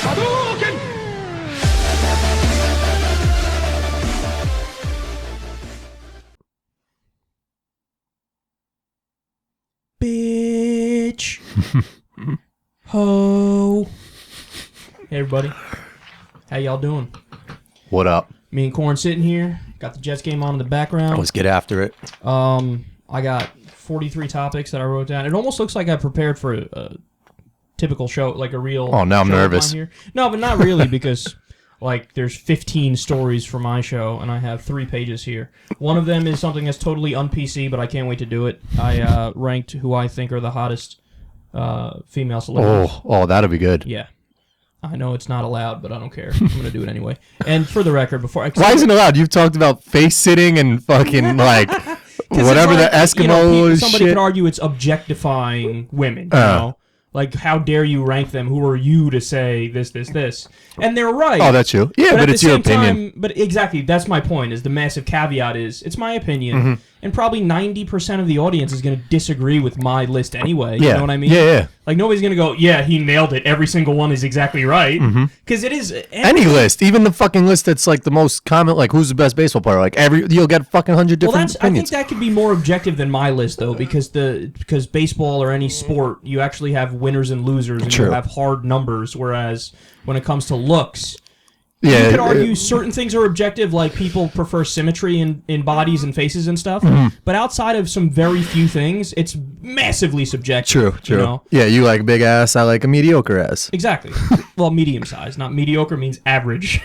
Bitch. Ho. Hey, everybody. How y'all doing? What up? Me and Corin sitting here. Got the Jets game on in the background. Let's get after it. I got 43 topics that I wrote down. It almost looks like I prepared for a typical show, like a real. Oh, now I'm nervous. Here. No, but not really, because like there's 15 stories for my show, and I have 3 pages here. One of them is something that's totally un-PC, but I can't wait to do it. I ranked who I think are the hottest female celebrities. Oh, that'll be good. Yeah. I know it's not allowed, but I don't care. I'm going to do it anyway. And for the record, before... Why isn't it allowed? You've talked about face sitting and fucking, like, whatever the Eskimo somebody shit. could argue it's objectifying women, you know? Like, how dare you rank them? Who are you to say this? And they're right. Oh, that's you. Yeah, but it's your opinion. But exactly, that's my point, is the massive caveat is, it's my opinion, and probably 90% of the audience is going to disagree with my list anyway. You know what I mean? Yeah. Like, nobody's going to go, yeah, he nailed it. Every single one is exactly right. Because it is... Any list. Even the fucking list that's, like, the most common, like, who's the best baseball player? Like, you'll get fucking 100 different opinions. I think that could be more objective than my list, though, because baseball or any sport, you actually have winners and losers, and you have hard numbers, whereas when it comes to looks... Yeah, you could argue certain things are objective, like people prefer symmetry in bodies and faces and stuff. But outside of some very few things, it's massively subjective. True. You know? Yeah, you like a big ass, I like a mediocre ass. Exactly. Well, medium size, not mediocre means average.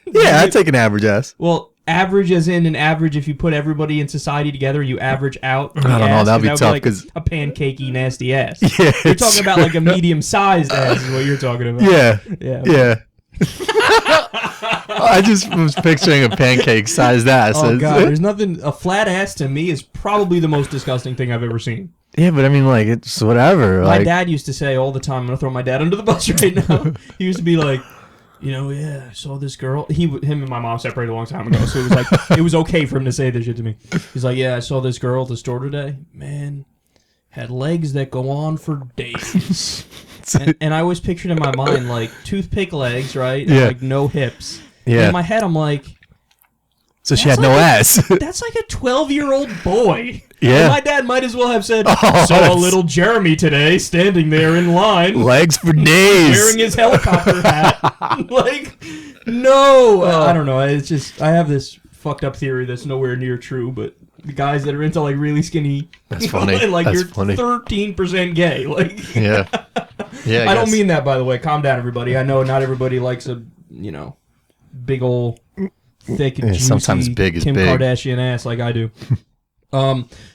Yeah, I'd take an average ass. Well, average as in an average, if you put everybody in society together, you average out. I don't know, that'd be tough because a pancakey, nasty ass. Yeah, you're talking about like a medium-sized ass is what you're talking about. Yeah. I just was picturing a pancake-sized ass. Oh god, there's nothing. A flat ass to me is probably the most disgusting thing I've ever seen. Yeah, but I mean, like, it's whatever. My dad used to say all the time. I'm gonna throw my dad under the bus right now. He used to be like, you know, yeah, I saw this girl. Him and my mom separated a long time ago, so it was like it was okay for him to say this shit to me. He's like, yeah, I saw this girl at the store today. Man, had legs that go on for days. And I always pictured in my mind, like, toothpick legs, right? And, like, no hips. Yeah. And in my head, I'm like... So she had no ass. That's like a 12-year-old boy. Yeah. And my dad might as well have said, saw little Jeremy today standing there in line. Legs for days. Wearing his helicopter hat. Like, no. I don't know. It's just... I have this fucked up theory that's nowhere near true, but... The guys that are into like really skinny, that's funny. Like that's you're funny. 13% gay. Like yeah. I don't mean that, by the way. Calm down, everybody. I know not everybody likes a big old thick, juicy, sometimes big is Kim big. Kardashian ass like I do.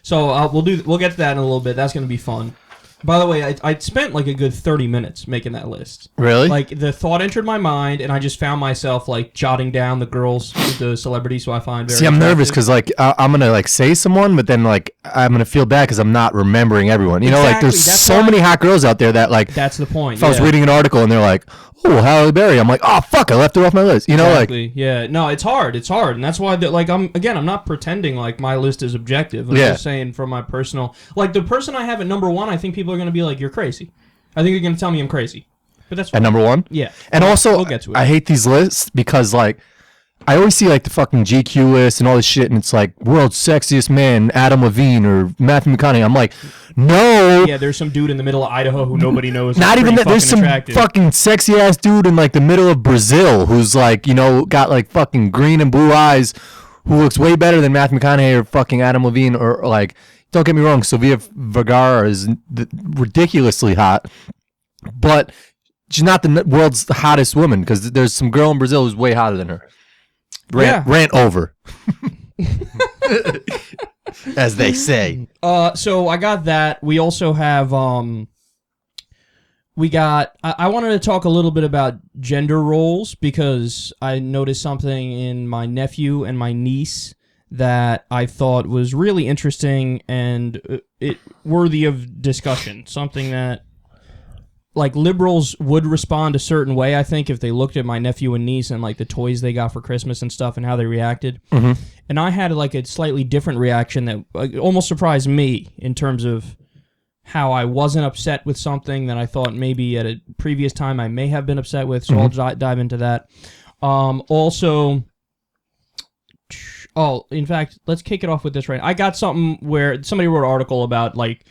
So we'll get to that in a little bit. That's gonna be fun. By the way, I spent like a good 30 minutes making that list. Really? Like the thought entered my mind, and I just found myself like jotting down the girls, the celebrities who I find very. See, I'm nervous because like I'm gonna like say someone, but then like I'm gonna feel bad because I'm not remembering everyone. You know, like there's so many hot girls out there that like. That's the point. If I was reading an article and they're like, "Oh, Halle Berry," I'm like, "Oh fuck, I left her off my list." You know, exactly. Yeah, no, it's hard, and that's why like I'm not pretending like my list is objective. I'm just saying from my personal, like the person I have at number 1, I think people are gonna be like, "You're crazy." I think you're gonna tell me I'm crazy, but that's fine. At number 1. Yeah, and also we'll get to it. I hate these lists because like I always see like the fucking GQ list and all this shit, and it's like world's sexiest man, Adam Levine or Matthew McConaughey. I'm like, no. Yeah, there's some dude in the middle of Idaho who nobody knows. Not even that. There's some attractive. Fucking sexy ass dude in like the middle of Brazil who's like, you know, got like fucking green and blue eyes, who looks way better than Matthew McConaughey or fucking Adam Levine or like. Don't get me wrong, Sofia Vergara is ridiculously hot, but she's not the world's hottest woman because there's some girl in Brazil who's way hotter than her. Rant over. As they say. So I got that. We also have I wanted to talk a little bit about gender roles because I noticed something in my nephew and my niece that I thought was really interesting and it worthy of discussion. Something that like liberals would respond a certain way, I think, if they looked at my nephew and niece and like the toys they got for Christmas and stuff and how they reacted. And I had like a slightly different reaction that almost surprised me in terms of how I wasn't upset with something that I thought maybe at a previous time I may have been upset with. So I'll dive into that. Also, in fact, let's kick it off with this right. I got something where somebody wrote an article about like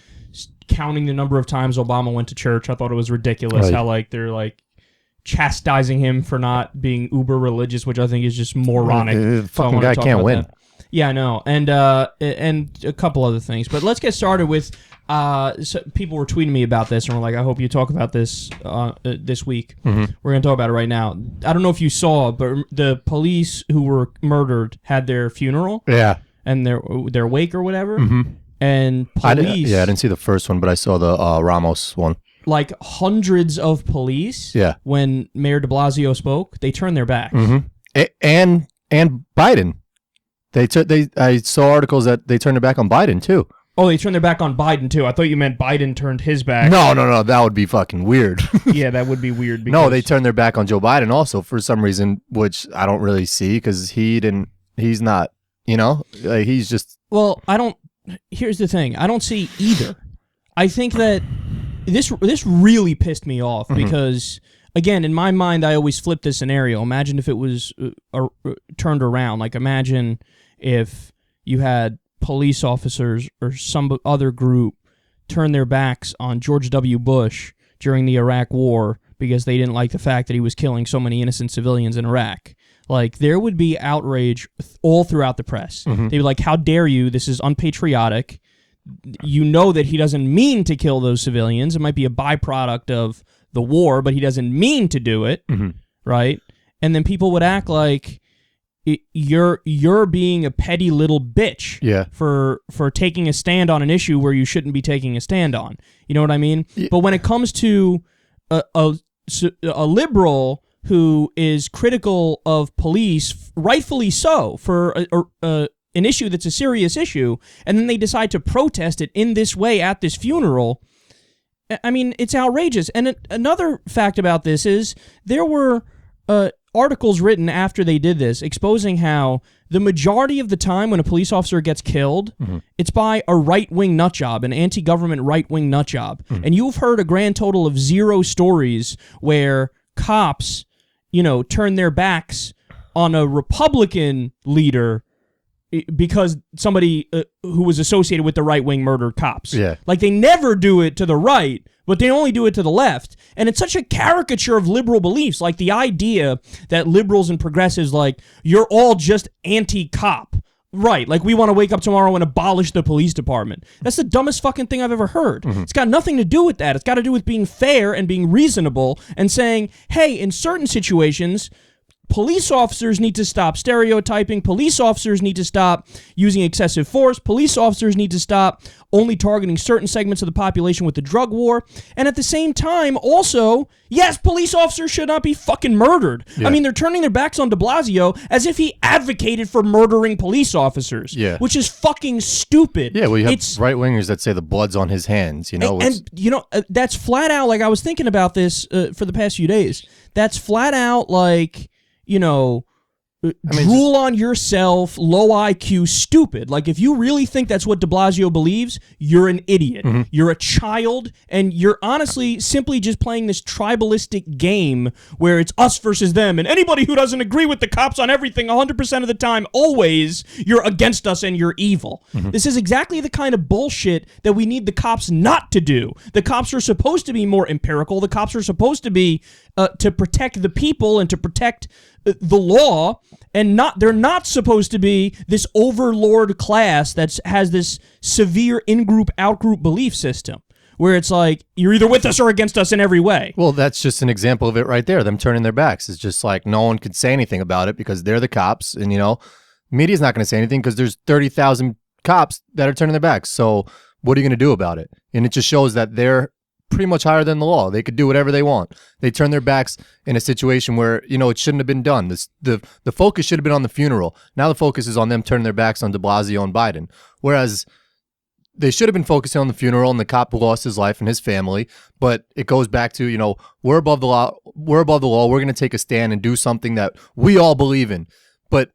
counting the number of times Obama went to church. I thought it was ridiculous how like they're like chastising him for not being uber religious, which I think is just moronic. The fucking guy can't win. That. Yeah, I know, and a couple other things. But let's get started with. So people were tweeting me about this, and were like, "I hope you talk about this this week." We're going to talk about it right now. I don't know if you saw, but the police who were murdered had their funeral. Yeah, and their wake or whatever. And police. I didn't see the first one, but I saw the Ramos one. Like hundreds of police. Yeah. When Mayor de Blasio spoke, they turned their backs. And Biden. I saw articles that they turned their back on Biden too. Oh, they turned their back on Biden too. I thought you meant Biden turned his back. No, that would be fucking weird. Yeah, that would be weird. No, they turned their back on Joe Biden also for some reason, which I don't really see because he's not, like he's just. Well, here's the thing. I don't see either. I think that this really pissed me off because, again, in my mind, I always flip this scenario. Imagine if it was turned around. Like, imagine if you had police officers or some other group turn their backs on George W. Bush during the Iraq War because they didn't like the fact that he was killing so many innocent civilians in Iraq. Like, there would be outrage all throughout the press. They'd be like, how dare you? This is unpatriotic. You know that he doesn't mean to kill those civilians. It might be a byproduct of the war, but he doesn't mean to do it, right? And then people would act like you're being a petty little bitch for taking a stand on an issue where you shouldn't be taking a stand on. You know what I mean? Yeah. But when it comes to a liberal who is critical of police, rightfully so, for an issue that's a serious issue, and then they decide to protest it in this way at this funeral, I mean, it's outrageous. And another fact about this is there were articles written after they did this exposing how the majority of the time when a police officer gets killed, it's by a right-wing nutjob, an anti-government right-wing nutjob. And you've heard a grand total of 0 stories where cops, turn their backs on a Republican leader because somebody who was associated with the right-wing murdered cops. Yeah. Like, they never do it to the right, but they only do it to the left. And it's such a caricature of liberal beliefs, like the idea that liberals and progressives, like, you're all just anti-cop. Right, like we want to wake up tomorrow and abolish the police department. That's the dumbest fucking thing I've ever heard. It's got nothing to do with that. It's got to do with being fair and being reasonable and saying, hey, in certain situations, police officers need to stop stereotyping. Police officers need to stop using excessive force. Police officers need to stop only targeting certain segments of the population with the drug war. And at the same time, also, yes, police officers should not be fucking murdered. Yeah. I mean, they're turning their backs on de Blasio as if he advocated for murdering police officers, which is fucking stupid. Yeah, well, you have right-wingers that say the blood's on his hands, And that's flat out, like, I was thinking about this for the past few days. That's flat out, like, drool on yourself, low IQ, stupid. Like, if you really think that's what de Blasio believes, you're an idiot. You're a child, and you're honestly simply just playing this tribalistic game where it's us versus them, and anybody who doesn't agree with the cops on everything 100% of the time, always, you're against us and you're evil. This is exactly the kind of bullshit that we need the cops not to do. The cops are supposed to be more empirical. The cops are supposed to be to protect the people and to protect the law, and they're not supposed to be this overlord class that has this severe in-group, out-group belief system where it's like, you're either with us or against us in every way. Well, that's just an example of it right there. Them turning their backs. It's just like no one could say anything about it because they're the cops, and media's not going to say anything because there's 30,000 cops that are turning their backs. So what are you going to do about it? And it just shows that they're pretty much higher than the law. They could do whatever they want. They turn their backs in a situation where, it shouldn't have been done. The focus should have been on the funeral. Now the focus is on them turning their backs on de Blasio and Biden. Whereas they should have been focusing on the funeral and the cop who lost his life and his family. But it goes back to, we're above the law. We're above the law. We're going to take a stand and do something that we all believe in. But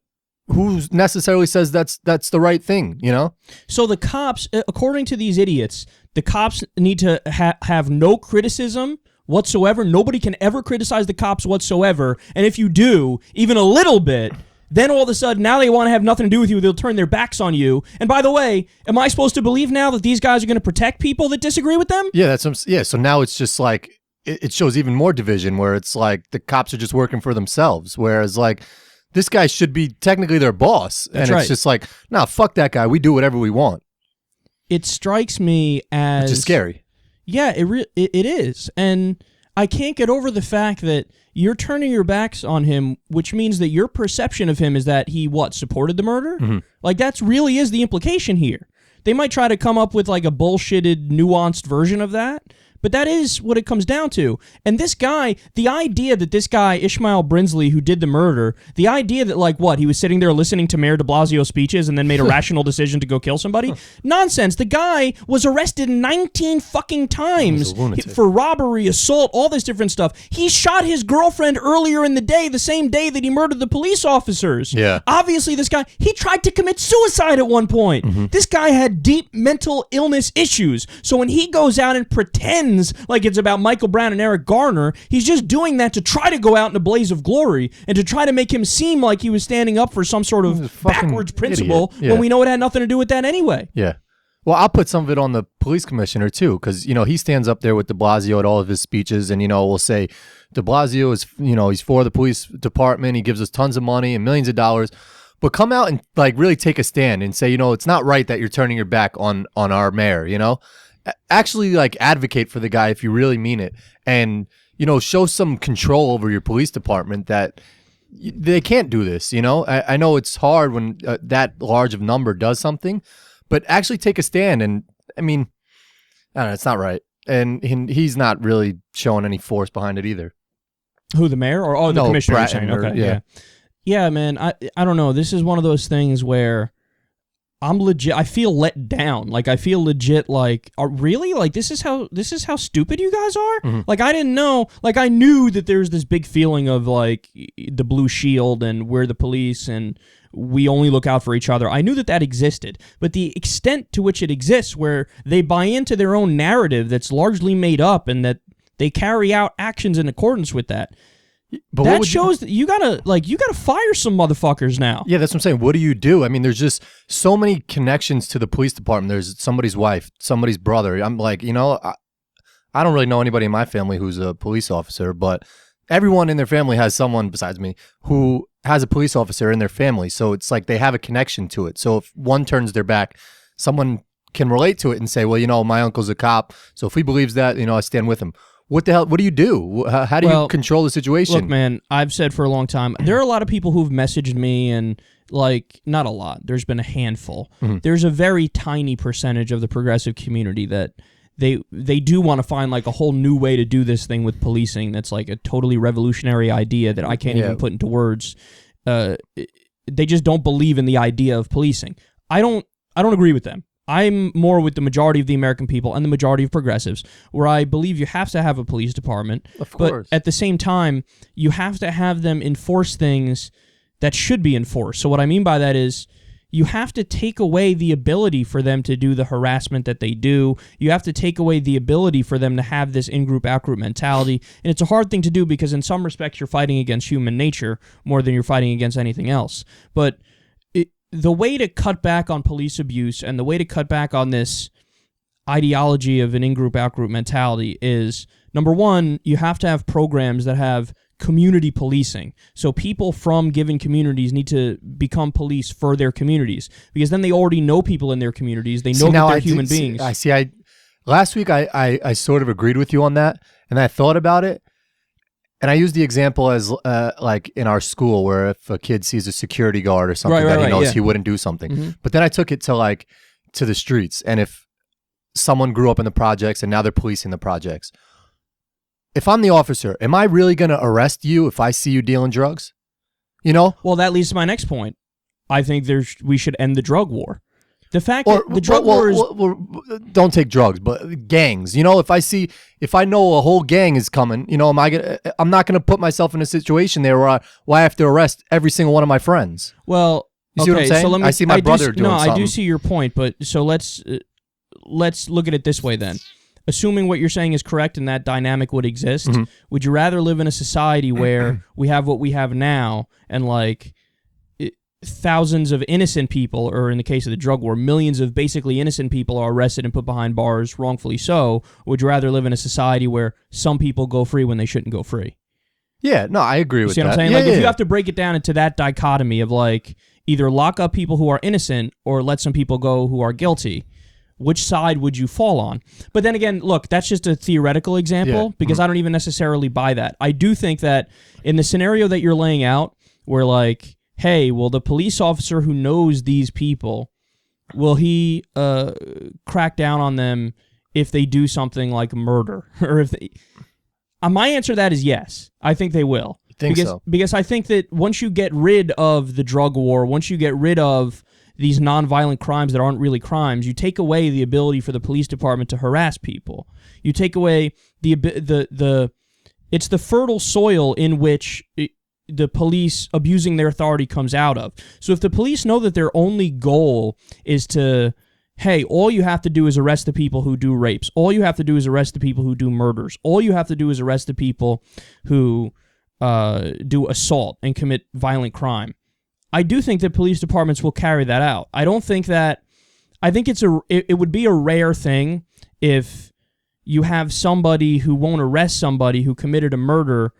who necessarily says that's the right thing, you know? So the cops, according to these idiots, the cops need to have no criticism whatsoever. Nobody can ever criticize the cops whatsoever. And if you do, even a little bit, then all of a sudden, now they want to have nothing to do with you. They'll turn their backs on you. And by the way, am I supposed to believe now that these guys are going to protect people that disagree with them? Yeah, so now it's just like, it shows even more division where it's like the cops are just working for themselves. Whereas like, this guy should be technically their boss. That's and right. It's just like, nah, fuck that guy. We do whatever we want. It strikes me as... Which is scary. Yeah, it is. And I can't get over the fact that you're turning your backs on him, which means that your perception of him is that he, supported the murder? Mm-hmm. Like, that's really is the implication here. They might try to come up with, like, a bullshitted, nuanced version of that, but that is what it comes down to. And this guy, the idea that this guy, Ishmael Brinsley, who did the murder, the idea that, like, he was sitting there listening to Mayor de Blasio's speeches and then made a rational decision to go kill somebody? Nonsense. The guy was arrested 19 fucking times for robbery, assault, all this different stuff. He shot his girlfriend earlier in the day, the same day that he murdered the police officers. Yeah. Obviously, this guy, he tried to commit suicide at one point. Mm-hmm. This guy had deep mental illness issues. So when he goes out and pretends like it's about Michael Brown and Eric Garner, he's just doing that to try to go out in a blaze of glory and to try to make him seem like he was standing up for some sort of backwards principle when we know it had nothing to do with that anyway. Yeah. Well, I'll put some of it on the police commissioner too, because, he stands up there with de Blasio at all of his speeches and, we'll say de Blasio is, he's for the police department. He gives us tons of money and millions of dollars. But come out and like really take a stand and say, it's not right that you're turning your back on our mayor, Actually, like, advocate for the guy if you really mean it, and show some control over your police department that they can't do this. I know it's hard when that large of number does something, but actually take a stand. And I mean, I don't know, it's not right, and he's not really showing any force behind it either. Who, the mayor or the commissioner? You're saying? Okay, yeah, man. I don't know. This is one of those things where I'm legit. I feel let down. Like, I feel legit. Like, really? Like, this is how stupid you guys are. Mm-hmm. Like, I didn't know. Like, I knew that there's this big feeling of like the blue shield and we're the police and we only look out for each other. I knew that existed, but the extent to which it exists, where they buy into their own narrative that's largely made up and that they carry out actions in accordance with that. But that shows that you gotta fire some motherfuckers now. Yeah, that's what I'm saying. What do you do? I mean, there's just so many connections to the police department. There's somebody's wife, somebody's brother. I'm like, I don't really know anybody in my family who's a police officer, but everyone in their family has someone besides me who has a police officer in their family. So it's like they have a connection to it. So if one turns their back, someone can relate to it and say, well, my uncle's a cop, so if he believes that, I stand with him. What the hell? What do you do? How do you control the situation? Look, man, I've said for a long time, there are a lot of people who've messaged me and, like, not a lot. There's been a handful. Mm-hmm. There's a very tiny percentage of the progressive community that they do want to find, like, a whole new way to do this thing with policing that's, like, a totally revolutionary idea that I can't even put into words. They just don't believe in the idea of policing. I don't agree with them. I'm more with the majority of the American people and the majority of progressives, where I believe you have to have a police department. Of course. But at the same time, you have to have them enforce things that should be enforced. So what I mean by that is you have to take away the ability for them to do the harassment that they do. You have to take away the ability for them to have this in-group, out-group mentality. And it's a hard thing to do because in some respects you're fighting against human nature more than you're fighting against anything else. But the way to cut back on police abuse and the way to cut back on this ideology of an in-group, out-group mentality is, number one, you have to have programs that have community policing. So people from given communities need to become police for their communities because then they already know people in their communities. They know that they're human beings. Last week I sort of agreed with you on that, and I thought about it. And I use the example as like in our school where if a kid sees a security guard or something that he knows he wouldn't do something. Mm-hmm. But then I took it to the streets. And if someone grew up in the projects and now they're policing the projects, if I'm the officer, am I really going to arrest you if I see you dealing drugs? Well, that leads to my next point. I think we should end the drug war. The fact that the drug war is... don't take drugs, but gangs. If I know a whole gang is coming, I'm not going to put myself in a situation there where I have to arrest every single one of my friends. Well, You see what I'm saying? So let me, I see my brother doing something. No, I do see your point, but so let's look at it this way then. Assuming what you're saying is correct and that dynamic would exist, would you rather live in a society where we have what we have now and like thousands of innocent people, or in the case of the drug war, millions of basically innocent people are arrested and put behind bars, wrongfully so? Or would you rather live in a society where some people go free when they shouldn't go free? Yeah, no, I agree with that. See what I'm saying? Yeah, like, if you have to break it down into that dichotomy of like either lock up people who are innocent or let some people go who are guilty, which side would you fall on? But then again, look, that's just a theoretical example because I don't even necessarily buy that. I do think that in the scenario that you're laying out, where like, hey, well, the police officer who knows these people, will he crack down on them if they do something like murder? Or if they... my answer to that is yes. I think they will. Because I think that once you get rid of the drug war, once you get rid of these nonviolent crimes that aren't really crimes, you take away the ability for the police department to harass people. You take away it's the fertile soil in which the police abusing their authority comes out of. So if the police know that their only goal is to, hey, all you have to do is arrest the people who do rapes. All you have to do is arrest the people who do murders. All you have to do is arrest the people who do assault and commit violent crime. I do think that police departments will carry that out. I think it would be a rare thing if you have somebody who won't arrest somebody who committed a murder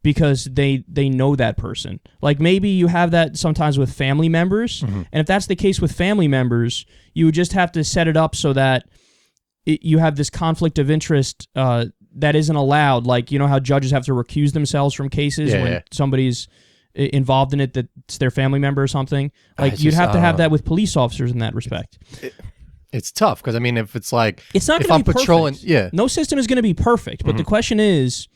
because they know that person. Like maybe you have that sometimes with family members, and if that's the case with family members, you would just have to set it up so that you have this conflict of interest that isn't allowed. Like, you know how judges have to recuse themselves from cases when somebody's involved in it that's their family member or something. Like you'd have to have that with police officers in that respect. It's tough because I mean, if it's like it's not if gonna I'm be patrolling, perfect. No system is going to be perfect, but the question is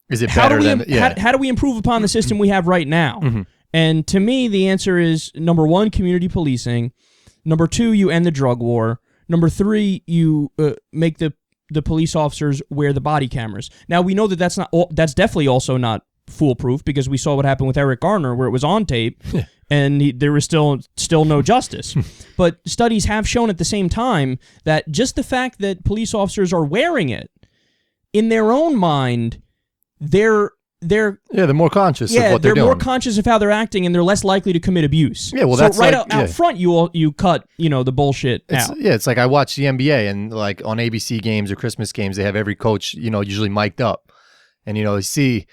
it better than how do we improve upon the system we have right now? And to me, the answer is number 1, community policing. Number 2, you end the drug war. Number 3, you make the police officers wear the body cameras. Now we know that that's definitely also not foolproof because we saw what happened with Eric Garner where it was on tape and there was still no justice. But studies have shown at the same time that just the fact that police officers are wearing it, in their own mind, they're more conscious of what they're doing. They're more conscious of how they're acting and they're less likely to commit abuse. Yeah, well, so that's right like, out front you cut, the bullshit out. Yeah, it's like I watch the NBA and like on ABC games or Christmas games, they have every coach, usually mic'd up. And you see,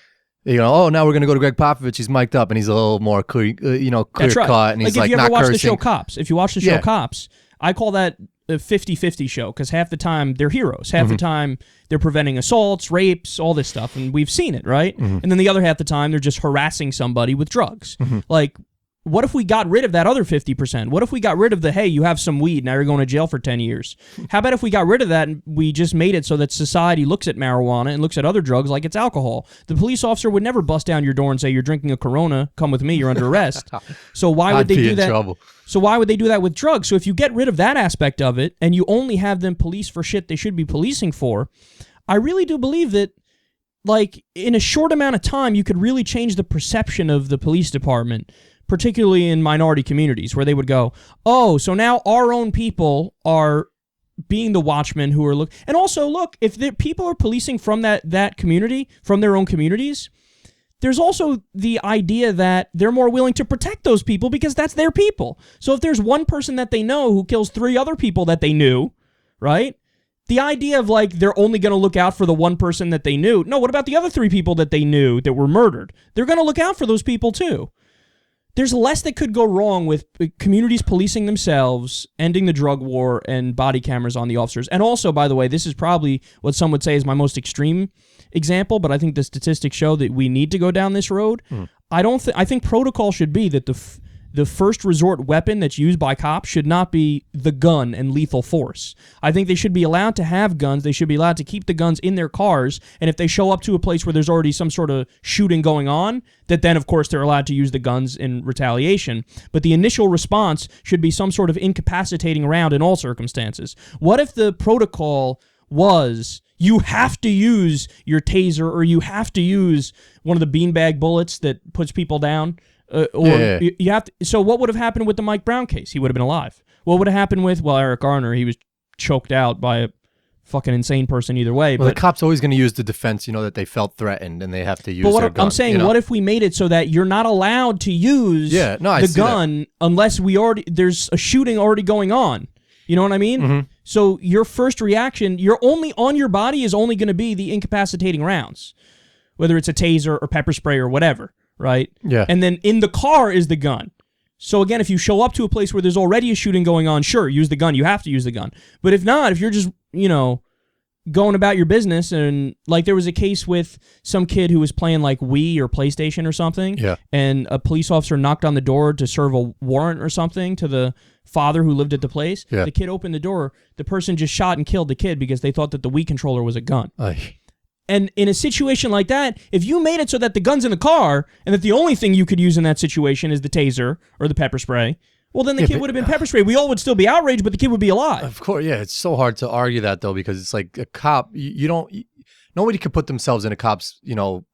oh, now we're going to go to Greg Popovich. He's mic'd up, and he's a little more clear That's right. cut, and he's like not cursing. If you ever watch the show Cops, I call that a 50-50 show because half the time they're heroes. Half the time they're preventing assaults, rapes, all this stuff, and we've seen it, right? And then the other half the time they're just harassing somebody with drugs. Like, what if we got rid of that other 50%? What if we got rid of the, hey, you have some weed, now you're going to jail for 10 years? How about if we got rid of that and we just made it so that society looks at marijuana and looks at other drugs like it's alcohol? The police officer would never bust down your door and say, you're drinking a Corona, come with me, you're under arrest. So why would they do that? Trouble. So why would they do that with drugs? So if you get rid of that aspect of it and you only have them police for shit they should be policing for, I really do believe that, like, in a short amount of time, you could really change the perception of the police department, particularly in minority communities, where they would go, oh, so now our own people are being the watchmen who are and also, look, if the people are policing from that community, from their own communities, there's also the idea that they're more willing to protect those people because that's their people. So if there's one person that they know who kills 3 other people that they knew, right? The idea of, like, they're only going to look out for the one person that they knew. No, what about the other 3 people that they knew that were murdered? They're going to look out for those people too. There's less that could go wrong with communities policing themselves, ending the drug war, and body cameras on the officers. And also, by the way, this is probably what some would say is my most extreme example, but I think the statistics show that we need to go down this road. I think protocol should be that the first resort weapon that's used by cops should not be the gun and lethal force. I think they should be allowed to have guns. They should be allowed to keep the guns in their cars. And if they show up to a place where there's already some sort of shooting going on, that then, of course, they're allowed to use the guns in retaliation. But the initial response should be some sort of incapacitating round in all circumstances. What if the protocol was you have to use your taser or you have to use one of the beanbag bullets that puts people down? You have to. So what would have happened with the Mike Brown case? He would have been alive. What would have happened with Eric Garner? He was choked out by a fucking insane person either way. Well, but the cop's always going to use the defense, that they felt threatened and they have to use their gun. I'm saying, what if we made it so that you're not allowed to use the gun unless there's a shooting already going on? You know what I mean? Mm-hmm. So your first reaction, you're only on your body is only going to be the incapacitating rounds, whether it's a taser or pepper spray or whatever, right? Yeah. And then in the car is the gun. So again, if you show up to a place where there's already a shooting going on, sure, use the gun. You have to use the gun. But if not, if you're just, going about your business, and like there was a case with some kid who was playing like Wii or PlayStation or something, and a police officer knocked on the door to serve a warrant or something to the father who lived at the place. The kid opened the door. The person just shot and killed the kid because they thought that the Wii controller was a gun. And in a situation like that, if you made it so that the gun's in the car and that the only thing you could use in that situation is the taser or the pepper spray, well, then the kid would have been pepper sprayed. We all would still be outraged, but the kid would be alive. Of course, yeah. It's so hard to argue that, though, because it's like a cop, nobody could put themselves in a cop's,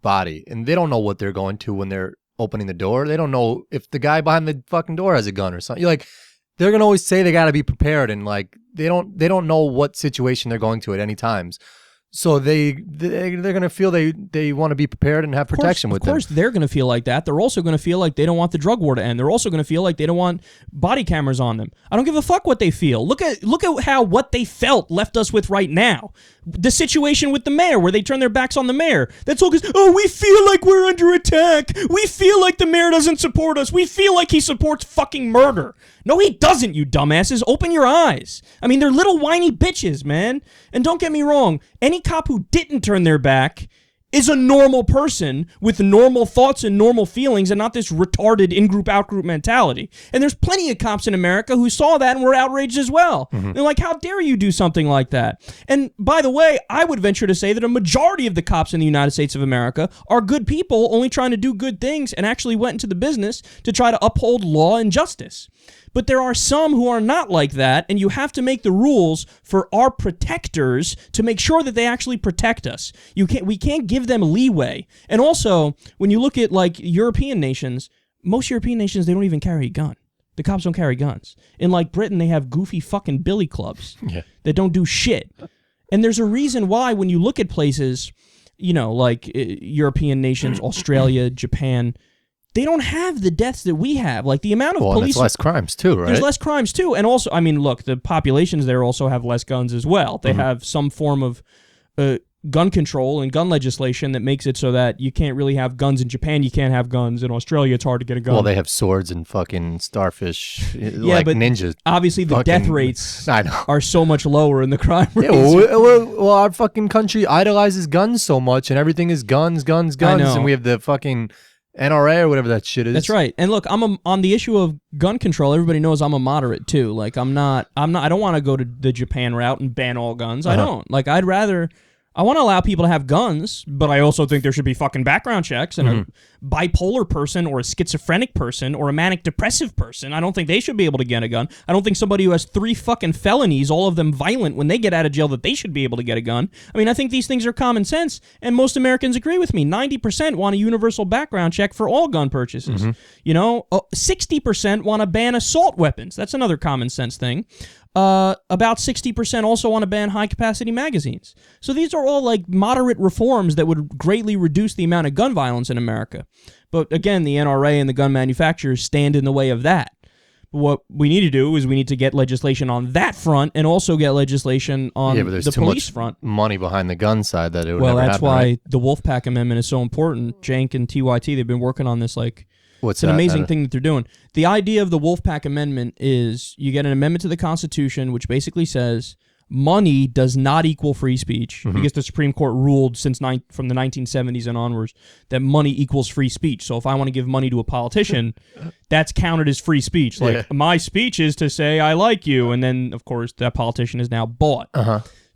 body, and they don't know what they're going to when they're opening the door. They don't know if the guy behind the fucking door has a gun or something. They're going to always say they got to be prepared, and like they don't know what situation they're going to at any times. So they're going to feel they want to be prepared and have protection with them. Of course, they're going to feel like that. They're also going to feel like they don't want the drug war to end. They're also going to feel like they don't want body cameras on them. I don't give a fuck what they feel. Look at how what they felt left us with right now. The situation with the mayor, where they turn their backs on the mayor. That's all because, we feel like we're under attack. We feel like the mayor doesn't support us. We feel like he supports fucking murder. No, he doesn't, you dumbasses. Open your eyes. I mean, they're little whiny bitches, man. And don't get me wrong, any cop who didn't turn their back is a normal person with normal thoughts and normal feelings and not this retarded in-group, out-group mentality. And there's plenty of cops in America who saw that and were outraged as well. Mm-hmm. They're like, how dare you do something like that? And by the way, I would venture to say that a majority of the cops in the United States of America are good people only trying to do good things and actually went into the business to try to uphold law and justice. But there are some who are not like that, and you have to make the rules for our protectors to make sure that they actually protect us. We can't give them leeway. And also, when you look at like European nations, most European nations, they don't even carry a gun. The cops don't carry guns. In like Britain, they have goofy fucking billy clubs that don't do shit. And there's a reason why when you look at places, like European nations, Australia, Japan, they don't have the deaths that we have. Like the amount of police. There's less crimes too, right? There's less crimes too. And also, I mean, look, the populations there also have less guns as well. They have some form of gun control and gun legislation that makes it so that you can't really have guns in Japan. You can't have guns in Australia. It's hard to get a gun. Well, they have swords and fucking starfish, like but ninjas. Obviously, the death rates are so much lower in the crime rates. Yeah, well, our fucking country idolizes guns so much, and everything is guns, and we have the fucking NRA or whatever that shit is. That's right. And look, on the issue of gun control, everybody knows I'm a moderate too. Like I don't want to go to the Japan route and ban all guns. I don't. Like I want to allow people to have guns, but I also think there should be fucking background checks. And a bipolar person or a schizophrenic person or a manic depressive person, I don't think they should be able to get a gun. I don't think somebody who has 3 fucking felonies, all of them violent, when they get out of jail, that they should be able to get a gun. I mean, I think these things are common sense, and most Americans agree with me. 90% want a universal background check for all gun purchases. 60% want to ban assault weapons. That's another common sense thing. About 60% also want to ban high-capacity magazines. So these are all like moderate reforms that would greatly reduce the amount of gun violence in America. But again, the NRA and the gun manufacturers stand in the way of that. What we need to do is we need to get legislation on that front and also get legislation on the police front. Money behind the gun side that it would never happen. Well, that's why right? the Wolfpack Amendment is so important. Cenk and TYT, they've been working on this it's an amazing thing that they're doing. The idea of the Wolfpack Amendment is you get an amendment to the Constitution which basically says money does not equal free speech because the Supreme Court ruled from the 1970s and onwards that money equals free speech. So if I want to give money to a politician, that's counted as free speech. Like my speech is to say I like you, and then of course that politician is now bought.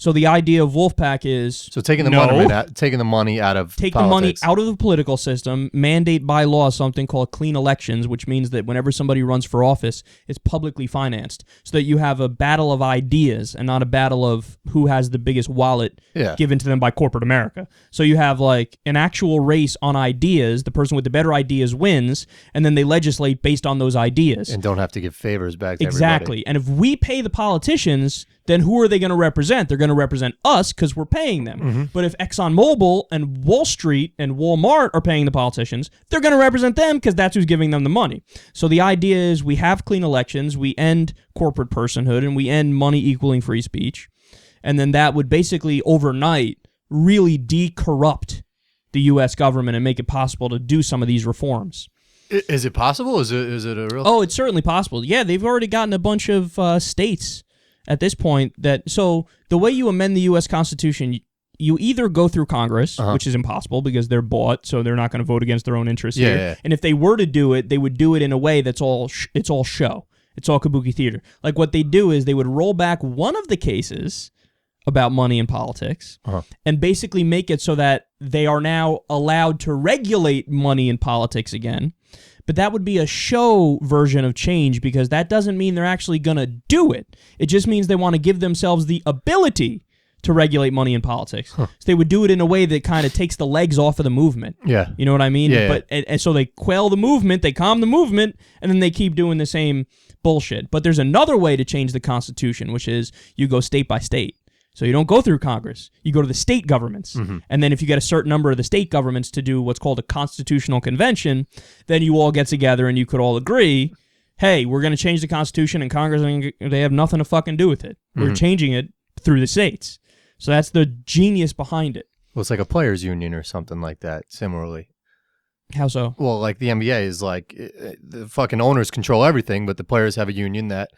So the idea of Wolfpack is taking the money out of take politics. the money out of the political system, mandate by law something called clean elections, which means that whenever somebody runs for office, it's publicly financed, so that you have a battle of ideas and not a battle of who has the biggest wallet given to them by corporate America. So you have like an actual race on ideas. The person with the better ideas wins, and then they legislate based on those ideas. And don't have to give favors back to Exactly. everybody. And if we pay the politicians, then who are they going to represent? They're going to represent us because we're paying them. But if ExxonMobil and Wall Street and Walmart are paying the politicians, they're going to represent them because that's who's giving them the money. So the idea is we have clean elections, we end corporate personhood, and we end money equaling free speech. And then that would basically overnight really de-corrupt the U.S. government and make it possible to do some of these reforms. Is it possible? Is it a real... Oh, it's certainly possible. Yeah, they've already gotten a bunch of states at this point that... So the way you amend the U.S. Constitution, you either go through Congress, which is impossible because they're bought, so they're not going to vote against their own interests here. Yeah. And if they were to do it, they would do it in a way that's all it's all show. It's all kabuki theater. Like what they do is they would roll back one of the cases about money in politics and basically make it so that they are now allowed to regulate money in politics again. But that would be a show version of change because that doesn't mean they're actually going to do it. It just means they want to give themselves the ability to regulate money in politics. So they would do it in a way that kind of takes the legs off of the movement. Yeah. You know what I mean? Yeah. But and so they quell the movement, they calm the movement, and then they keep doing the same bullshit. But there's another way to change the Constitution, which is you go state by state. So you don't go through Congress. You go to the state governments. And then if you get a certain number of the state governments to do what's called a constitutional convention, then you all get together and you could all agree, hey, we're going to change the Constitution, and Congress, they have nothing to fucking do with it. We're changing it through the states. So that's the genius behind it. Well, it's like a players' union or something like that, similarly. How so? Well, like the NBA is like the fucking owners control everything, but the players have a union that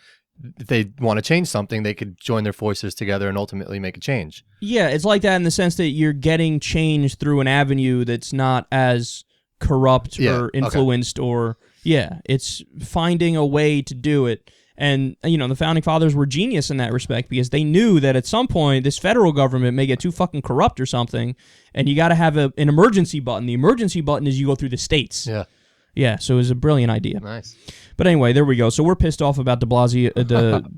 if they want to change something, they could join their forces together and ultimately make a change. Yeah, it's like that in the sense that you're getting change through an avenue that's not as corrupt or influenced or... Yeah, it's finding a way to do it. And, you know, the Founding Fathers were genius in that respect because they knew that at some point this federal government may get too fucking corrupt or something, and you got to have an emergency button. The emergency button is you go through the states. Yeah. Yeah, so it was a brilliant idea. Nice. But anyway, there we go. So we're pissed off about Blasio, the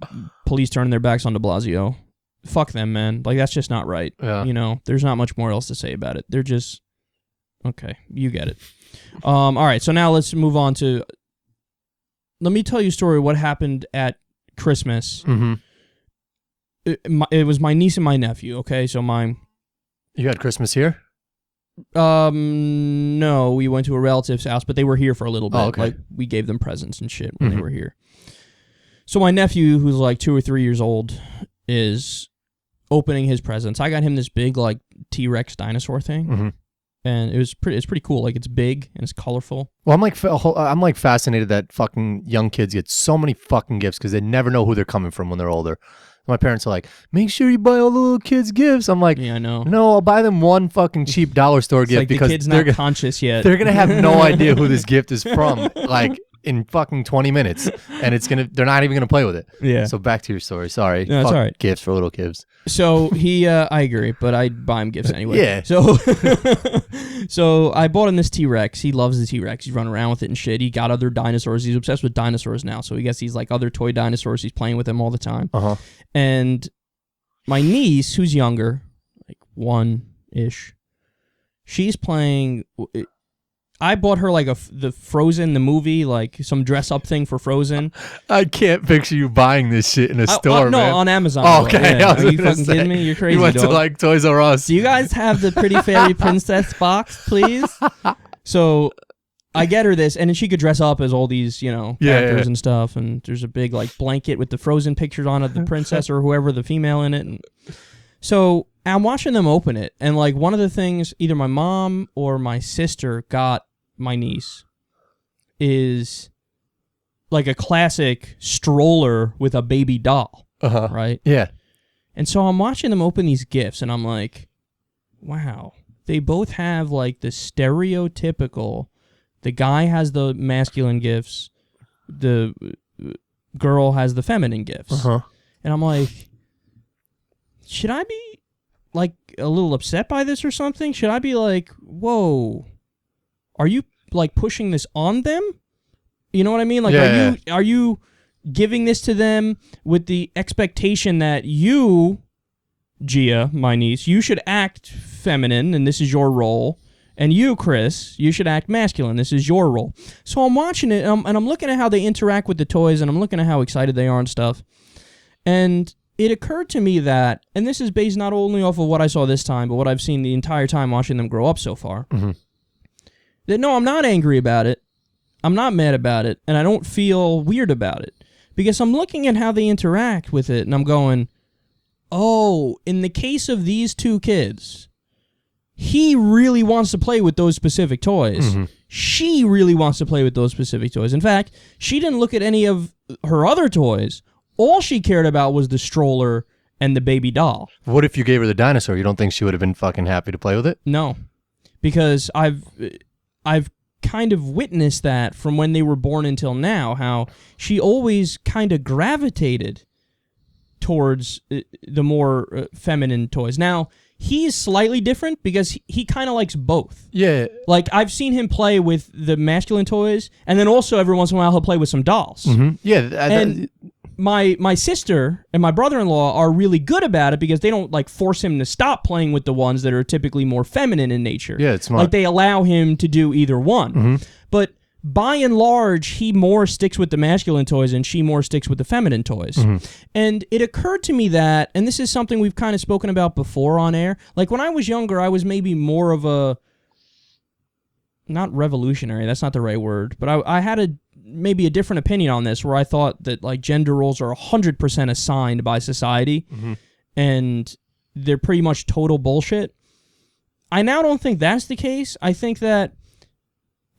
police turning their backs on Blasio. Fuck them, man. Like, that's just not right. Yeah. You know, there's not much more else to say about it. They're just... Okay, you get it. All right, so now let's move on to... Let me tell you a story of what happened at Christmas. It was my niece and my nephew, okay? So You had Christmas here? No, we went to a relative's house, but they were here for a little bit. Oh, okay. Like, we gave them presents and shit when they were here. So my nephew, who's like 2 or 3 years old, is opening his presents. I got him this big, like, T-Rex dinosaur thing. And it's pretty cool. Like, it's big and it's colorful. Well, I'm like fascinated that fucking young kids get so many fucking gifts because they never know who they're coming from when they're older. My parents are like, make sure you buy all the little kids gifts. I'm like, yeah, I know. No, I'll buy them one fucking cheap dollar store gift like because the kid's not conscious yet. They're gonna have no idea who this gift is from. Like in fucking 20 minutes, and they're not even gonna play with it. Yeah. So back to your story. Sorry. No, it's all right. Gifts for little kids. So I agree, but I buy him gifts anyway. Yeah. So I bought him this T-Rex. He loves the T-Rex. He's running around with it and shit. He got other dinosaurs. He's obsessed with dinosaurs now. So he gets these like other toy dinosaurs. He's playing with them all the time. And my niece, who's younger, like 1-ish, she's playing. I bought her like the Frozen, the movie, like some dress-up thing for Frozen. I can't picture you buying this shit in a store, no, man. on Amazon. Oh, okay. Yeah. Are you fucking kidding me? You're crazy, You went to like Toys R Us. Do you guys have the Pretty Fairy Princess box, please? So I get her this, and then she could dress up as all these, you know, characters and stuff. And there's a big like blanket with the Frozen pictures on it, the princess or whoever, the female in it. And so I'm watching them open it, and like one of the things either my mom or my sister got my niece is like a classic stroller with a baby doll, right? Yeah. And so I'm watching them open these gifts, and I'm like, wow, they both have like the stereotypical. The guy has the masculine gifts, the girl has the feminine gifts. And I'm like, should I be like a little upset by this or something? Should I be like, whoa, are you like pushing this on them? You know what I mean? Like, are you giving this to them with the expectation that you, Gia, my niece, you should act feminine and this is your role, and you, Chris, you should act masculine. This is your role. So I'm watching it, and I'm looking at how they interact with the toys, and I'm looking at how excited they are and stuff. And it occurred to me that, and this is based not only off of what I saw this time, but what I've seen the entire time watching them grow up so far, that no, I'm not angry about it. I'm not mad about it, and I don't feel weird about it. Because I'm looking at how they interact with it, and I'm going, oh, in the case of these two kids, he really wants to play with those specific toys. She really wants to play with those specific toys. In fact, she didn't look at any of her other toys. All she cared about was the stroller and the baby doll. What if you gave her the dinosaur? You don't think she would have been fucking happy to play with it? No, because I've kind of witnessed that from when they were born until now, how she always kind of gravitated towards the more feminine toys. Now, he's slightly different because he kind of likes both. Yeah. Like, I've seen him play with the masculine toys, and then also every once in a while he'll play with some dolls. Yeah. And my sister and my brother-in-law are really good about it because they don't like force him to stop playing with the ones that are typically more feminine in nature. Yeah, it's smart. Like, they allow him to do either one. But by and large, he more sticks with the masculine toys and she more sticks with the feminine toys. And it occurred to me that, and this is something we've kind of spoken about before on air, like when I was younger, I was maybe more of a, not revolutionary, that's not the right word, but I had maybe a different opinion on this, where I thought that like gender roles are 100% assigned by society, and they're pretty much total bullshit. I now don't think that's the case. I think that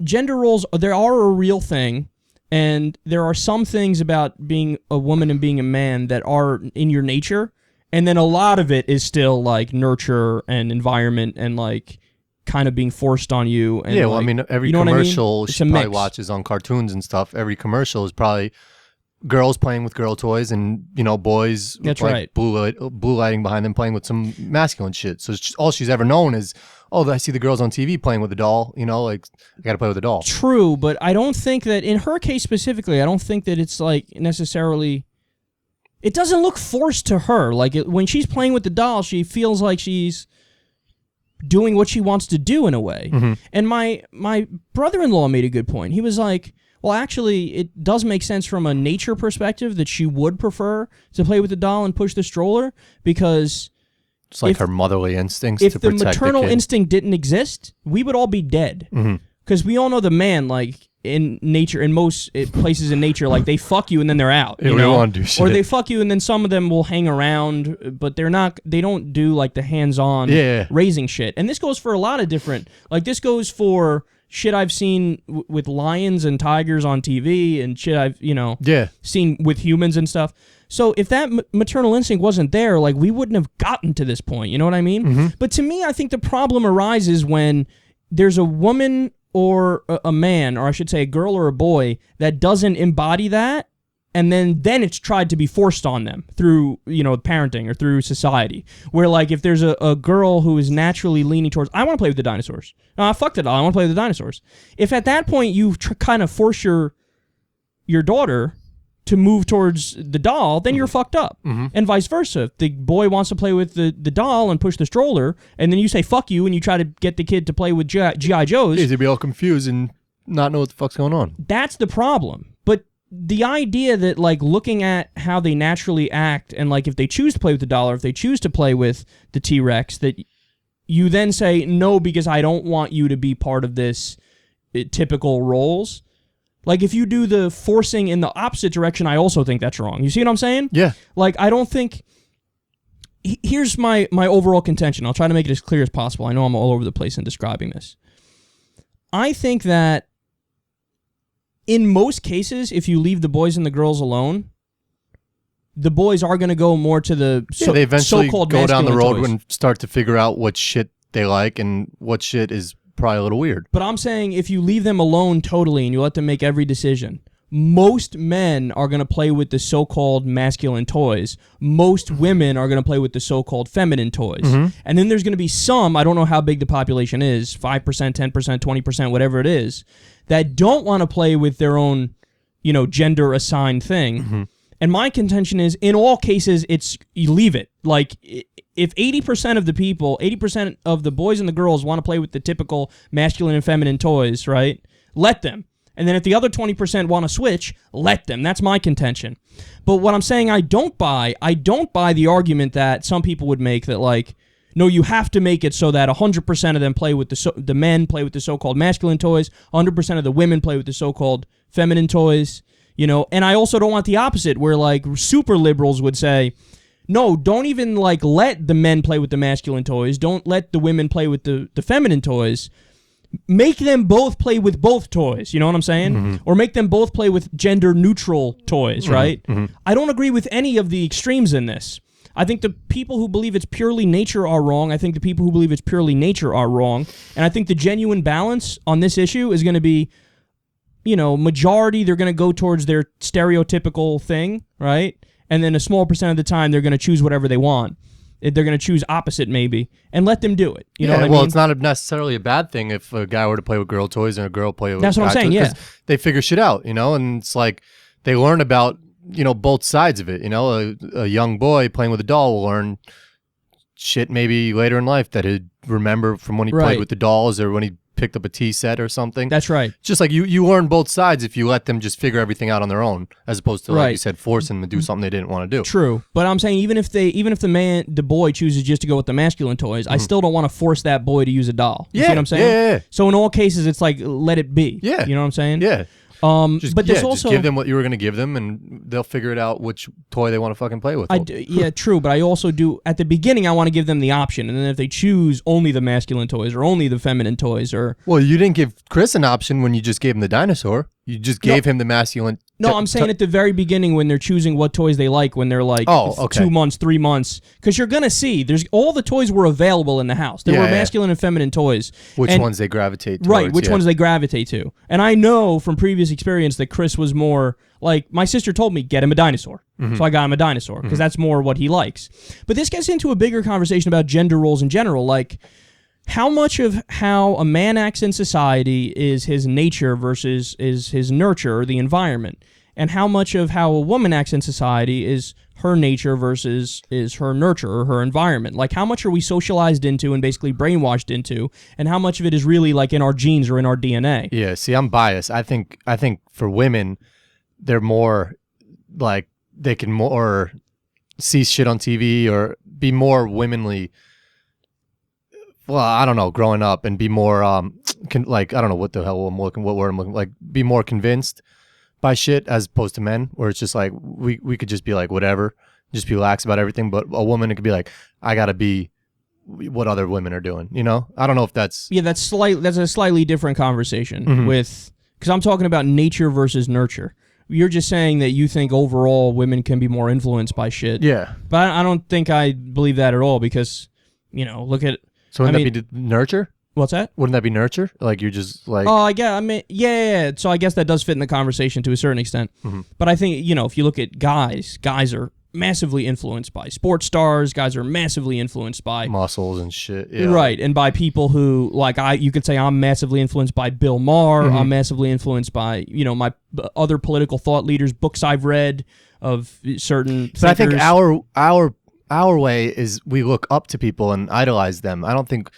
gender roles, they are a real thing, and there are some things about being a woman and being a man that are in your nature, and then a lot of it is still like nurture and environment and like kind of being forced on you. And yeah, well, like, I mean, every you know commercial what I mean? she probably watches on cartoons and stuff, every commercial is probably girls playing with girl toys and, you know, boys That's with, like, right. blue lighting behind them playing with some masculine shit. So all she's ever known is, oh, I see the girls on TV playing with a doll, you know, like, I got to play with a doll. True, but I don't think that, in her case specifically, I don't think that it's like necessarily, it doesn't look forced to her. Like, when she's playing with the doll, she feels like she's doing what she wants to do in a way. And my brother-in-law made a good point. He was like, well, actually, it does make sense from a nature perspective that she would prefer to play with the doll and push the stroller, because it's like her motherly instincts if to the protect maternal the kid. instinct didn't exist, we would all be dead. Because we all know the man, like, in nature, in most places in nature, like, they fuck you and then they're out. They you don't know? want to do shit. Or they fuck you and then some of them will hang around, but they don't do, like, the hands-on raising shit. And this goes for a lot of different, like, this goes for shit I've seen with lions and tigers on TV and shit I've, seen with humans and stuff. So if that maternal instinct wasn't there, like, we wouldn't have gotten to this point. You know what I mean? But to me, I think the problem arises when there's a woman or a man, or I should say a girl or a boy, that doesn't embody that, and then it's tried to be forced on them through, parenting or through society. Where, like, if there's a girl who is naturally leaning towards, I want to play with the dinosaurs. No, fuck it all, I want to play with the dinosaurs. If at that point you kind of force your daughter to move towards the doll, then you're fucked up. And vice versa. If the boy wants to play with the doll and push the stroller, and then you say fuck you and you try to get the kid to play with G.I. Joes, they'd be all confused and not know what the fuck's going on. That's the problem. But the idea that, like, looking at how they naturally act, and, like, if they choose to play with the doll or if they choose to play with the T-Rex, that you then say, no, because I don't want you to be part of this typical roles. Like, if you do the forcing in the opposite direction, I also think that's wrong. You see what I'm saying? Yeah. Like, I don't think... Here's my overall contention. I'll try to make it as clear as possible. I know I'm all over the place in describing this. I think that in most cases, if you leave the boys and the girls alone, the boys are going to go more to the they eventually so-called go down the road toys. and start to figure out what shit they like and what shit is probably a little weird. But I'm saying if you leave them alone totally and you let them make every decision, most men are going to play with the so-called masculine toys. Most women are going to play with the so-called feminine toys. And then there's going to be some, I don't know how big the population is, 5%, 10%, 20%, whatever it is, that don't want to play with their own, gender assigned thing. And my contention is, in all cases, you leave it. Like, if 80% of the people, 80% of the boys and the girls want to play with the typical masculine and feminine toys, right? Let them. And then if the other 20% want to switch, let them. That's my contention. But what I'm saying I don't buy the argument that some people would make that, like, no, you have to make it so that 100% of them play with the men play with the so-called masculine toys, 100% of the women play with the so-called feminine toys, And I also don't want the opposite, where, like, super liberals would say, no, don't even, like, let the men play with the masculine toys. Don't let the women play with the feminine toys. Make them both play with both toys, you know what I'm saying? Or make them both play with gender-neutral toys, right? I don't agree with any of the extremes in this. I think the people who believe it's purely nature are wrong. I think the people who believe it's purely nature are wrong. And I think the genuine balance on this issue is going to be, majority, they're going to go towards their stereotypical thing, right? And then a small percent of the time, they're going to choose whatever they want. They're going to choose opposite, maybe, and let them do it. You know what I mean? It's not necessarily a bad thing if a guy were to play with girl toys and a girl play with That's what I'm saying, toys, they figure shit out, and it's like they learn about, both sides of it. A young boy playing with a doll will learn shit maybe later in life that he'd remember from when he played with the dolls or when he picked up a tea set or something. That's right. Just like you learn both sides if you let them just figure everything out on their own, as opposed to, like you said, forcing them to do something they didn't want to do. True. But I'm saying even if the boy chooses just to go with the masculine toys, I still don't want to force that boy to use a doll. You see what I'm saying? Yeah. So in all cases, it's like, let it be. Yeah. You know what I'm saying? Yeah. But there's also just give them what you were going to give them, and they'll figure it out which toy they want to fucking play with. Yeah, true. But I also do at the beginning. I want to give them the option, and then if they choose only the masculine toys or only the feminine toys, or you didn't give Chris an option when you just gave him the dinosaur. You just gave him the masculine. No, I'm saying at the very beginning when they're choosing what toys they like, when they're like 2 months, 3 months, because you're gonna see there's all the toys were available in the house. There were masculine and feminine toys. Which ones they gravitate towards. Right, which ones they gravitate to. And I know from previous experience that Chris was more like, my sister told me, get him a dinosaur. So I got him a dinosaur because that's more what he likes. But this gets into a bigger conversation about gender roles in general, like how much of how a man acts in society is his nature versus is his nurture or the environment, and how much of how a woman acts in society is her nature versus is her nurture or her environment. Like, how much are we socialized into and basically brainwashed into, and how much of it is really like in our genes or in our DNA? Yeah, see, I'm biased. I think for women, they're more like they can more see shit on TV or be more womanly. Well, I don't know, growing up and be more, I don't know what word I'm looking, like, be more convinced by shit as opposed to men, where it's just like, we could just be like, whatever, just be lax about everything. But a woman, it could be like, I gotta be what other women are doing, I don't know if that's... Yeah, that's a slightly different conversation because I'm talking about nature versus nurture. You're just saying that you think overall women can be more influenced by shit. Yeah. But I don't think I believe that at all because, look at... So wouldn't that be nurture? What's that? Wouldn't that be nurture? Like you're just like... Oh, yeah. So I guess that does fit in the conversation to a certain extent. But I think, if you look at guys are massively influenced by sports stars. Guys are massively influenced by... muscles and shit. Yeah. Right. And by people who, like, you could say I'm massively influenced by Bill Maher. I'm massively influenced by, my other political thought leaders, books I've read of certain thinkers. But I think our way is we look up to people and idolize them. I don't think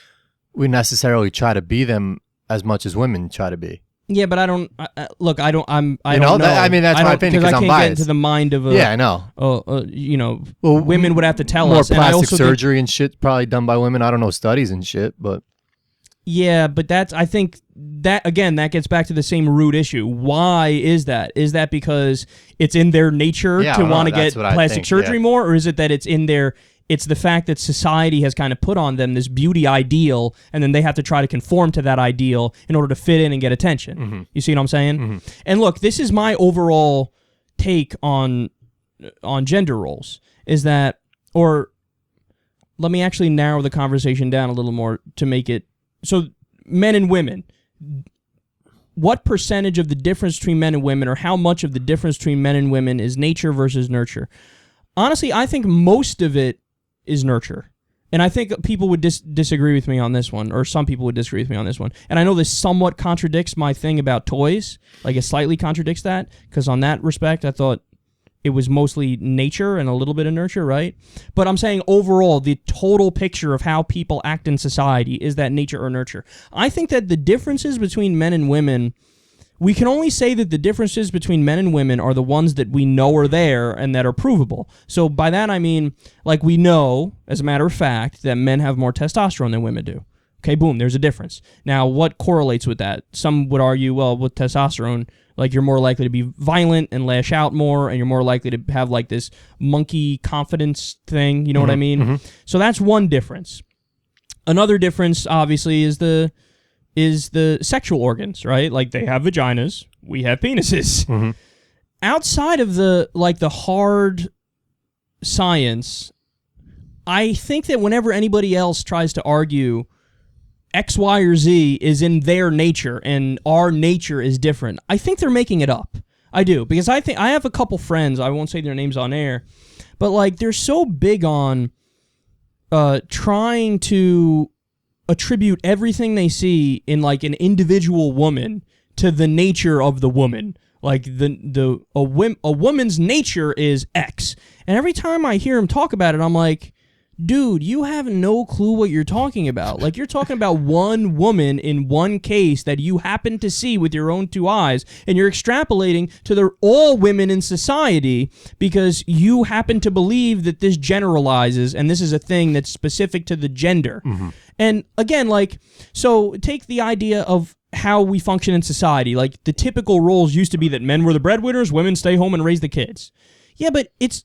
we necessarily try to be them as much as women try to be. Yeah, but I don't look. I don't. I don't know. I mean, that's my opinion because I'm biased. I can't get into the mind of a. Yeah, I know. Well, women would have to tell us. More plastic surgery and shit probably done by women. I don't know studies and shit, but. Yeah, but I think that again that gets back to the same root issue. Why is that? Is that because it's in their nature to want to get plastic surgery more, or is it that it's the fact that society has kind of put on them this beauty ideal, and then they have to try to conform to that ideal in order to fit in and get attention. You see what I'm saying? And look, this is my overall take on gender roles, is that, or let me actually narrow the conversation down a little more to make it, so men and women, what percentage of the difference between men and women, or how much of the difference between men and women is nature versus nurture? Honestly, I think most of it is nurture. And I think people would disagree with me on this one, or some people would disagree with me on this one. And I know this somewhat contradicts my thing about toys. Like, it slightly contradicts that, because on that respect, I thought it was mostly nature and a little bit of nurture, right? But I'm saying overall, the total picture of how people act in society is that nature or nurture. I think that the differences between men and women, we can only say that the differences between men and women are the ones that we know are there and that are provable. So by that I mean, like, we know, as a matter of fact, that men have more testosterone than women do. Okay, boom, there's a difference. Now, what correlates with that? Some would argue, well, with testosterone, like, you're more likely to be violent and lash out more, and you're more likely to have, like, this monkey confidence thing, you know what I mean? Mm-hmm. So that's one difference. Another difference, obviously, is the sexual organs, right? Like, they have vaginas, we have penises. Mm-hmm. Outside of the hard science, I think that whenever anybody else tries to argue X, Y, or Z is in their nature and our nature is different, I think they're making it up. I do, because I think I have a couple friends, I won't say their names on air, but, like, they're so big on trying to attribute everything they see in, like, an individual woman to the nature of the woman. Like, a woman's nature is X. And every time I hear him talk about it, I'm like, dude, you have no clue what you're talking about. Like, you're talking about one woman in one case that you happen to see with your own two eyes, and you're extrapolating to all women in society because you happen to believe that this generalizes and this is a thing that's specific to the gender. Mm-hmm. And again, like, so take the idea of how we function in society. Like, the typical roles used to be that men were the breadwinners, women stay home and raise the kids. Yeah, but it's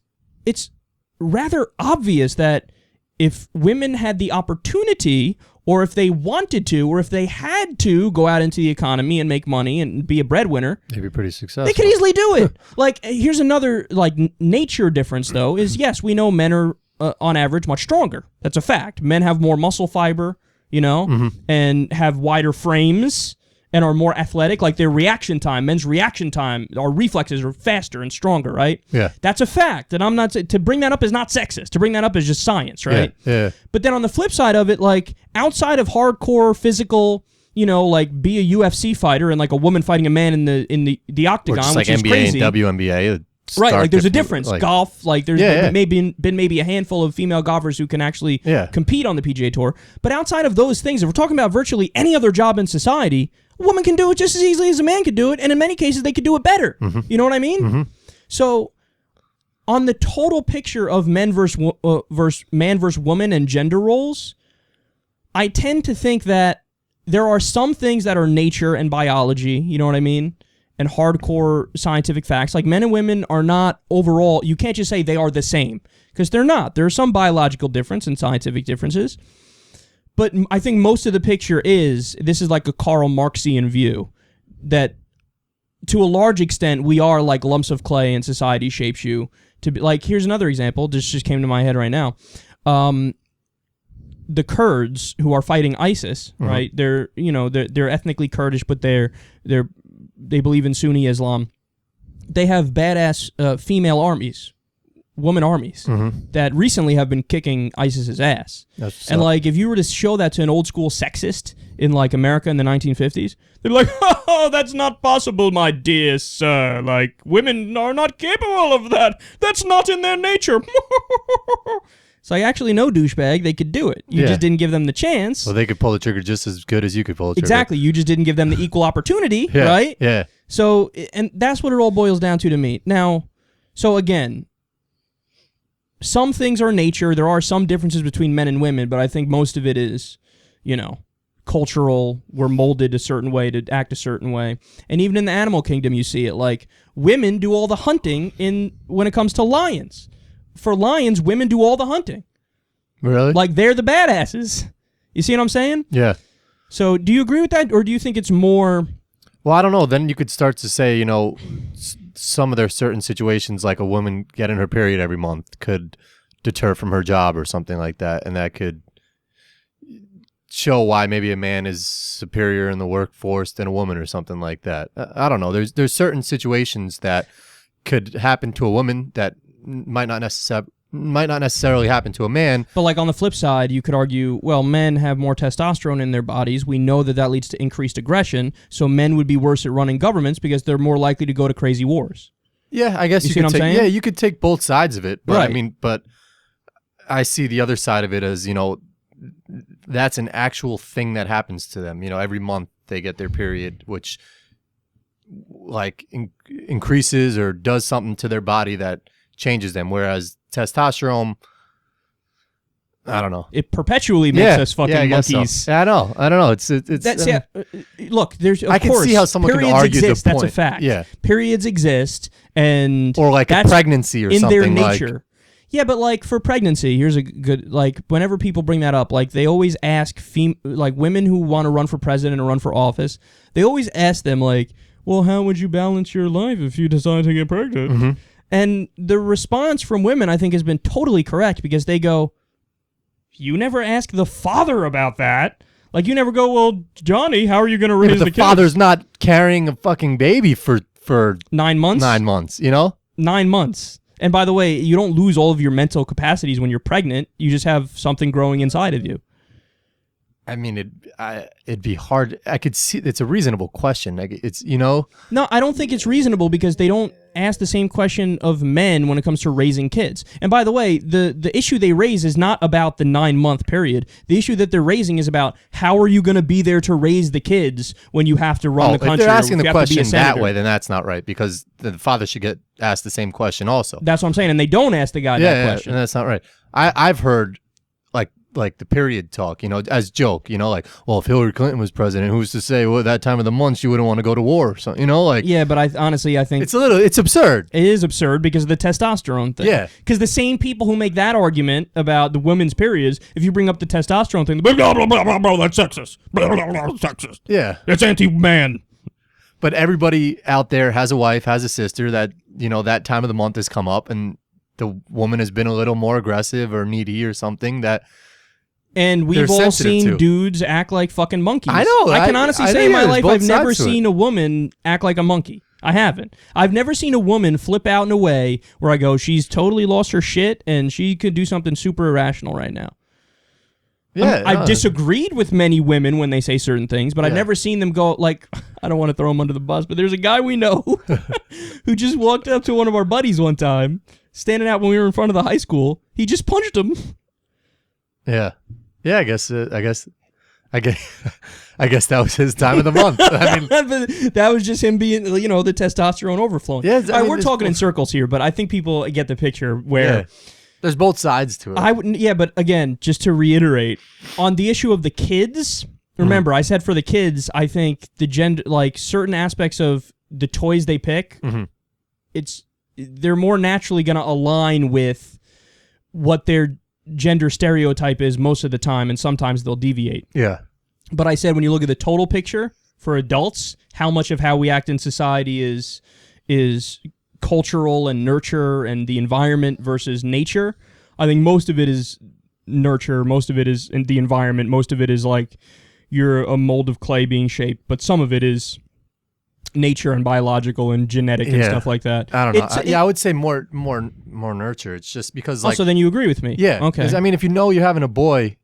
rather obvious that if women had the opportunity, or if they wanted to, or if they had to go out into the economy and make money and be a breadwinner, they'd be pretty successful. They could easily do it. Like, here's another, like, nature difference, though, is yes, we know men are, on average, much stronger. That's a fact. Men have more muscle fiber, you know, and have wider frames and are more athletic. Like, their reaction time, men's reaction time, our reflexes are faster and stronger, right? Yeah. That's a fact. And I'm not, to bring that up is not sexist. To bring that up is just science, right? Yeah. But then on the flip side of it, like, outside of hardcore physical, you know, like, be a UFC fighter and, like, a woman fighting a man in the octagon, just which like is NBA crazy. and WNBA. Right, like, there's a difference. Like, golf, like, there's been maybe a handful of female golfers who can actually compete on the PGA Tour. But outside of those things, if we're talking about virtually any other job in society, a woman can do it just as easily as a man could do it, and in many cases, they could do it better. Mm-hmm. You know what I mean? Mm-hmm. So, on the total picture of man versus woman and gender roles, I tend to think that there are some things that are nature and biology, you know what I mean? And hardcore scientific facts. Like, men and women are not overall, you can't just say they are the same, because they're not. There's some biological difference and scientific differences. But I think most of the picture this is like a Karl Marxian view, that to a large extent, we are like lumps of clay and society shapes you to be. Like, here's another example, this just came to my head right now. The Kurds who are fighting ISIS, right? They're ethnically Kurdish, but they believe in Sunni Islam. They have badass female armies, woman armies, that recently have been kicking ISIS's ass. And, like, if you were to show that to an old school sexist in, like, America in the 1950s, they'd be like, oh, that's not possible, my dear sir. Like, women are not capable of that. That's not in their nature. It's like, actually, no, douchebag, they could do it. You just didn't give them the chance. Well, they could pull the trigger just as good as you could pull the trigger. Exactly. You just didn't give them the equal opportunity, right? Yeah. So, and that's what it all boils down to me. Now, so again, some things are nature. There are some differences between men and women, but I think most of it is, you know, cultural. We're molded a certain way to act a certain way. And even in the animal kingdom, you see it. Like, women do all the hunting when it comes to lions. For lions, women do all the hunting. Really? Like, they're the badasses. You see what I'm saying? Yeah. So, do you agree with that, or do you think it's more... Well, I don't know. Then you could start to say, you know, some of their certain situations, like a woman getting her period every month, could deter from her job or something like that, and that could show why maybe a man is superior in the workforce than a woman or something like that. I don't know. There's certain situations that could happen to a woman that might not necessarily happen to a man. But like on the flip side, you could argue, well, men have more testosterone in their bodies. We know that leads to increased aggression. So men would be worse at running governments because they're more likely to go to crazy wars. Yeah, I guess you could take. Yeah, you could take both sides of it. But right. I mean, but I see the other side of it as, that's an actual thing that happens to them. Every month they get their period, which like increases or does something to their body that changes them. Whereas testosterone, I don't know. It perpetually makes us fucking monkeys. So. Yeah, I don't know. It's that's look, there's I can see how someone can argue exist, the point. That's a fact. Yeah, periods exist, and or like a pregnancy or in something their nature. like. Yeah, but like for pregnancy, here's a good whenever people bring that up, like they always ask women who want to run for president or run for office, they always ask them like, well, how would you balance your life if you decide to get pregnant? Mm-hmm. And the response from women, I think, has been totally correct because they go, you never ask the father about that. Like, you never go, well, Johnny, how are you going to raise the kids? The father's not carrying a fucking baby for 9 months? 9 months, 9 months. And by the way, you don't lose all of your mental capacities when you're pregnant. You just have something growing inside of you. I mean, it'd be hard. I could see it's a reasonable question. Like it's No, I don't think it's reasonable because they don't ask the same question of men when it comes to raising kids. And by the way, the issue they raise is not about the 9-month period. The issue that they're raising is about how are you going to be there to raise the kids when you have to run the country. If they're asking the question that way, way, then that's not right because the father should get asked the same question also. That's what I'm saying, and they don't ask the guy that question. And that's not right. I've heard like the period talk, as joke, like, well, if Hillary Clinton was president, who's to say, well, that time of the month she wouldn't want to go to war or something, Yeah, but I think it's absurd. It is absurd because of the testosterone thing. Yeah. Because the same people who make that argument about the women's periods, if you bring up the testosterone thing, blah, blah, blah, blah, blah, that's sexist. Blah, blah, blah, sexist. Yeah. That's anti-man. But everybody out there has a wife, has a sister that, that time of the month has come up and the woman has been a little more aggressive or needy or something that... And we've all seen dudes act like fucking monkeys. I know. I can honestly say in my life I've never seen a woman act like a monkey. I haven't. I've never seen a woman flip out in a way where I go, she's totally lost her shit and she could do something super irrational right now. Yeah, I've disagreed with many women when they say certain things, but I've never seen them go like, I don't want to throw him under the bus, but there's a guy we know who just walked up to one of our buddies one time, standing out when we were in front of the high school. He just punched him. Yeah. Yeah, I guess that was his time of the month. I mean, that was just him being, the testosterone overflowing. Yeah, we're talking in circles here, but I think people get the picture where there's both sides to it. But again, just to reiterate on the issue of the kids. Remember, I said for the kids, I think the gender, like certain aspects of the toys they pick, they're more naturally going to align with what their gender stereotype is most of the time, and sometimes they'll deviate. Yeah. But I said when you look at the total picture for adults, how much of how we act in society is cultural and nurture and the environment versus nature. I think most of it is nurture, most of it is in the environment, most of it is like you're a mold of clay being shaped, but some of it is nature and biological and genetic and stuff like that. I don't know. I would say more nurture. It's just because like... so then you agree with me? Yeah. Okay. I mean, if you're having a boy,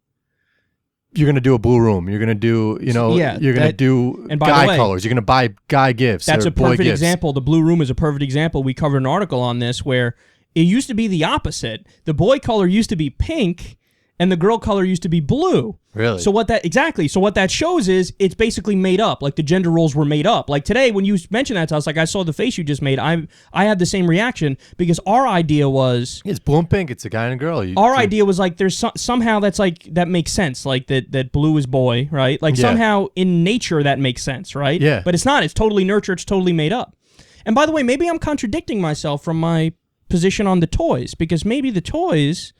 you're going to do a blue room. You're going to do, you're going to do guy colors. You're going to buy guy gifts. That's a perfect gifts. example. The blue room is a perfect example. We covered an article on this where it used to be the opposite. The boy color used to be pink and the girl color used to be blue. Really? So what that shows is it's basically made up. Like the gender roles were made up. Like today when you mentioned that to us, like I saw the face you just made, I had the same reaction because our idea was it's blue and pink. It's a guy and a girl. Our idea was like there's somehow that's like that makes sense. Like that blue is boy, right? Like somehow in nature that makes sense, right? Yeah. But it's not. It's totally nurture. It's totally made up. And by the way, maybe I'm contradicting myself from my position on the toys because maybe the toys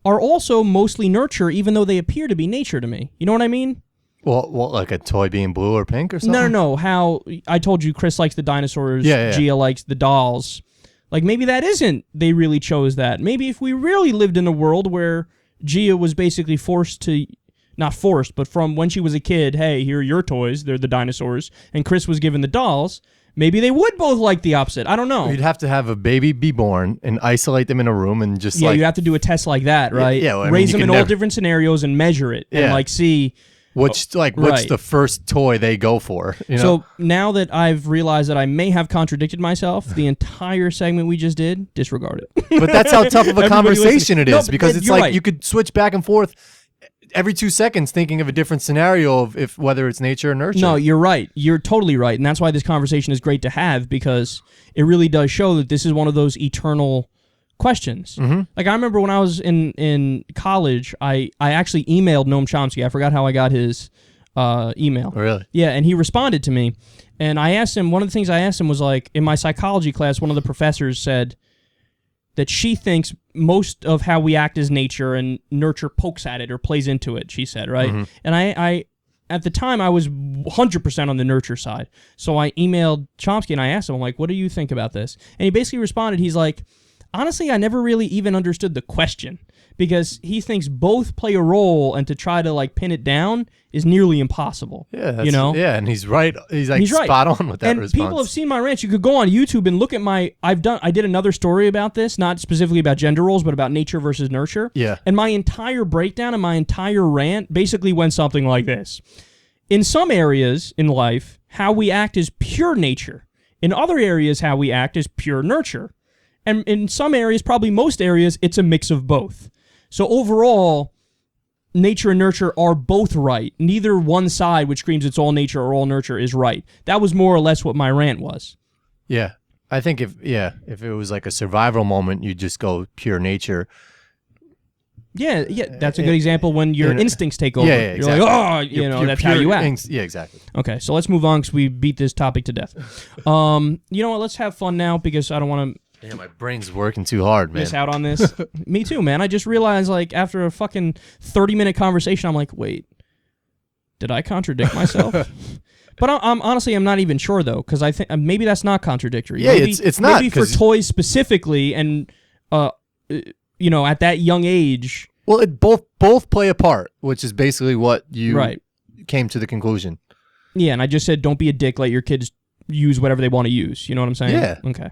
are also mostly nurture, even though they appear to be nature to me. You know what I mean? Well, like a toy being blue or pink or something? No. How I told you Chris likes the dinosaurs, yeah. Gia likes the dolls. Like maybe that isn't, they really chose that. Maybe if we really lived in a world where Gia was basically forced to not forced, but from when she was a kid, hey, here are your toys, they're the dinosaurs, and Chris was given the dolls, maybe they would both like the opposite. I don't know. You'd have to have a baby be born and isolate them in a room and just you have to do a test like that, right? Yeah, well, raise them in all different scenarios and measure it and like see what's the first toy they go for. You know? So now that I've realized that I may have contradicted myself, the entire segment we just did, disregard it. But that's how tough of a conversation it is, because it's like right. you could switch back and forth every 2 seconds thinking of a different scenario of whether it's nature or nurture. No, you're right. You're totally right. And that's why this conversation is great to have, because it really does show that this is one of those eternal questions. Mm-hmm. Like I remember when I was in college, I actually emailed Noam Chomsky. I forgot how I got his email. Oh, really? Yeah, and he responded to me. And I asked him, one of the things I asked him was like, in my psychology class, one of the professors said that she thinks most of how we act is nature and nurture pokes at it or plays into it, she said, right? Mm-hmm. And I at the time, I was 100% on the nurture side. So I emailed Chomsky and I asked him, I'm like, what do you think about this? And he basically responded, he's like, honestly, I never really even understood the question, because he thinks both play a role, and to try to like pin it down is nearly impossible. Yeah, Yeah, and he's right. He's like spot on with that and response. People have seen my rants. You could go on YouTube and look at I did another story about this, not specifically about gender roles, but about nature versus nurture. Yeah. And my entire breakdown and my entire rant basically went something like this. In some areas in life, how we act is pure nature. In other areas, how we act is pure nurture. And in some areas, probably most areas, it's a mix of both. So overall, nature and nurture are both right. Neither one side, which screams it's all nature or all nurture, is right. That was more or less what my rant was. Yeah. I think if it was like a survival moment, you'd just go pure nature. Yeah, that's a good example when your instincts take over. Yeah, exactly. You're like, oh, that's how you act. Yeah, exactly. Okay, so let's move on because we beat this topic to death. You know what? Let's have fun now, because I don't want to... Yeah, my brain's working too hard, man. Miss out on this. Me too, man. I just realized, like, after a fucking 30-minute conversation, I'm like, wait, did I contradict myself? But I'm honestly, I'm not even sure, though, because I think maybe that's not contradictory. Yeah, maybe, it's not. Maybe for toys specifically, and, at that young age... Well, it both play a part, which is basically what you came to the conclusion. Yeah, and I just said, don't be a dick. Let your kids use whatever they want to use. You know what I'm saying? Yeah. Okay.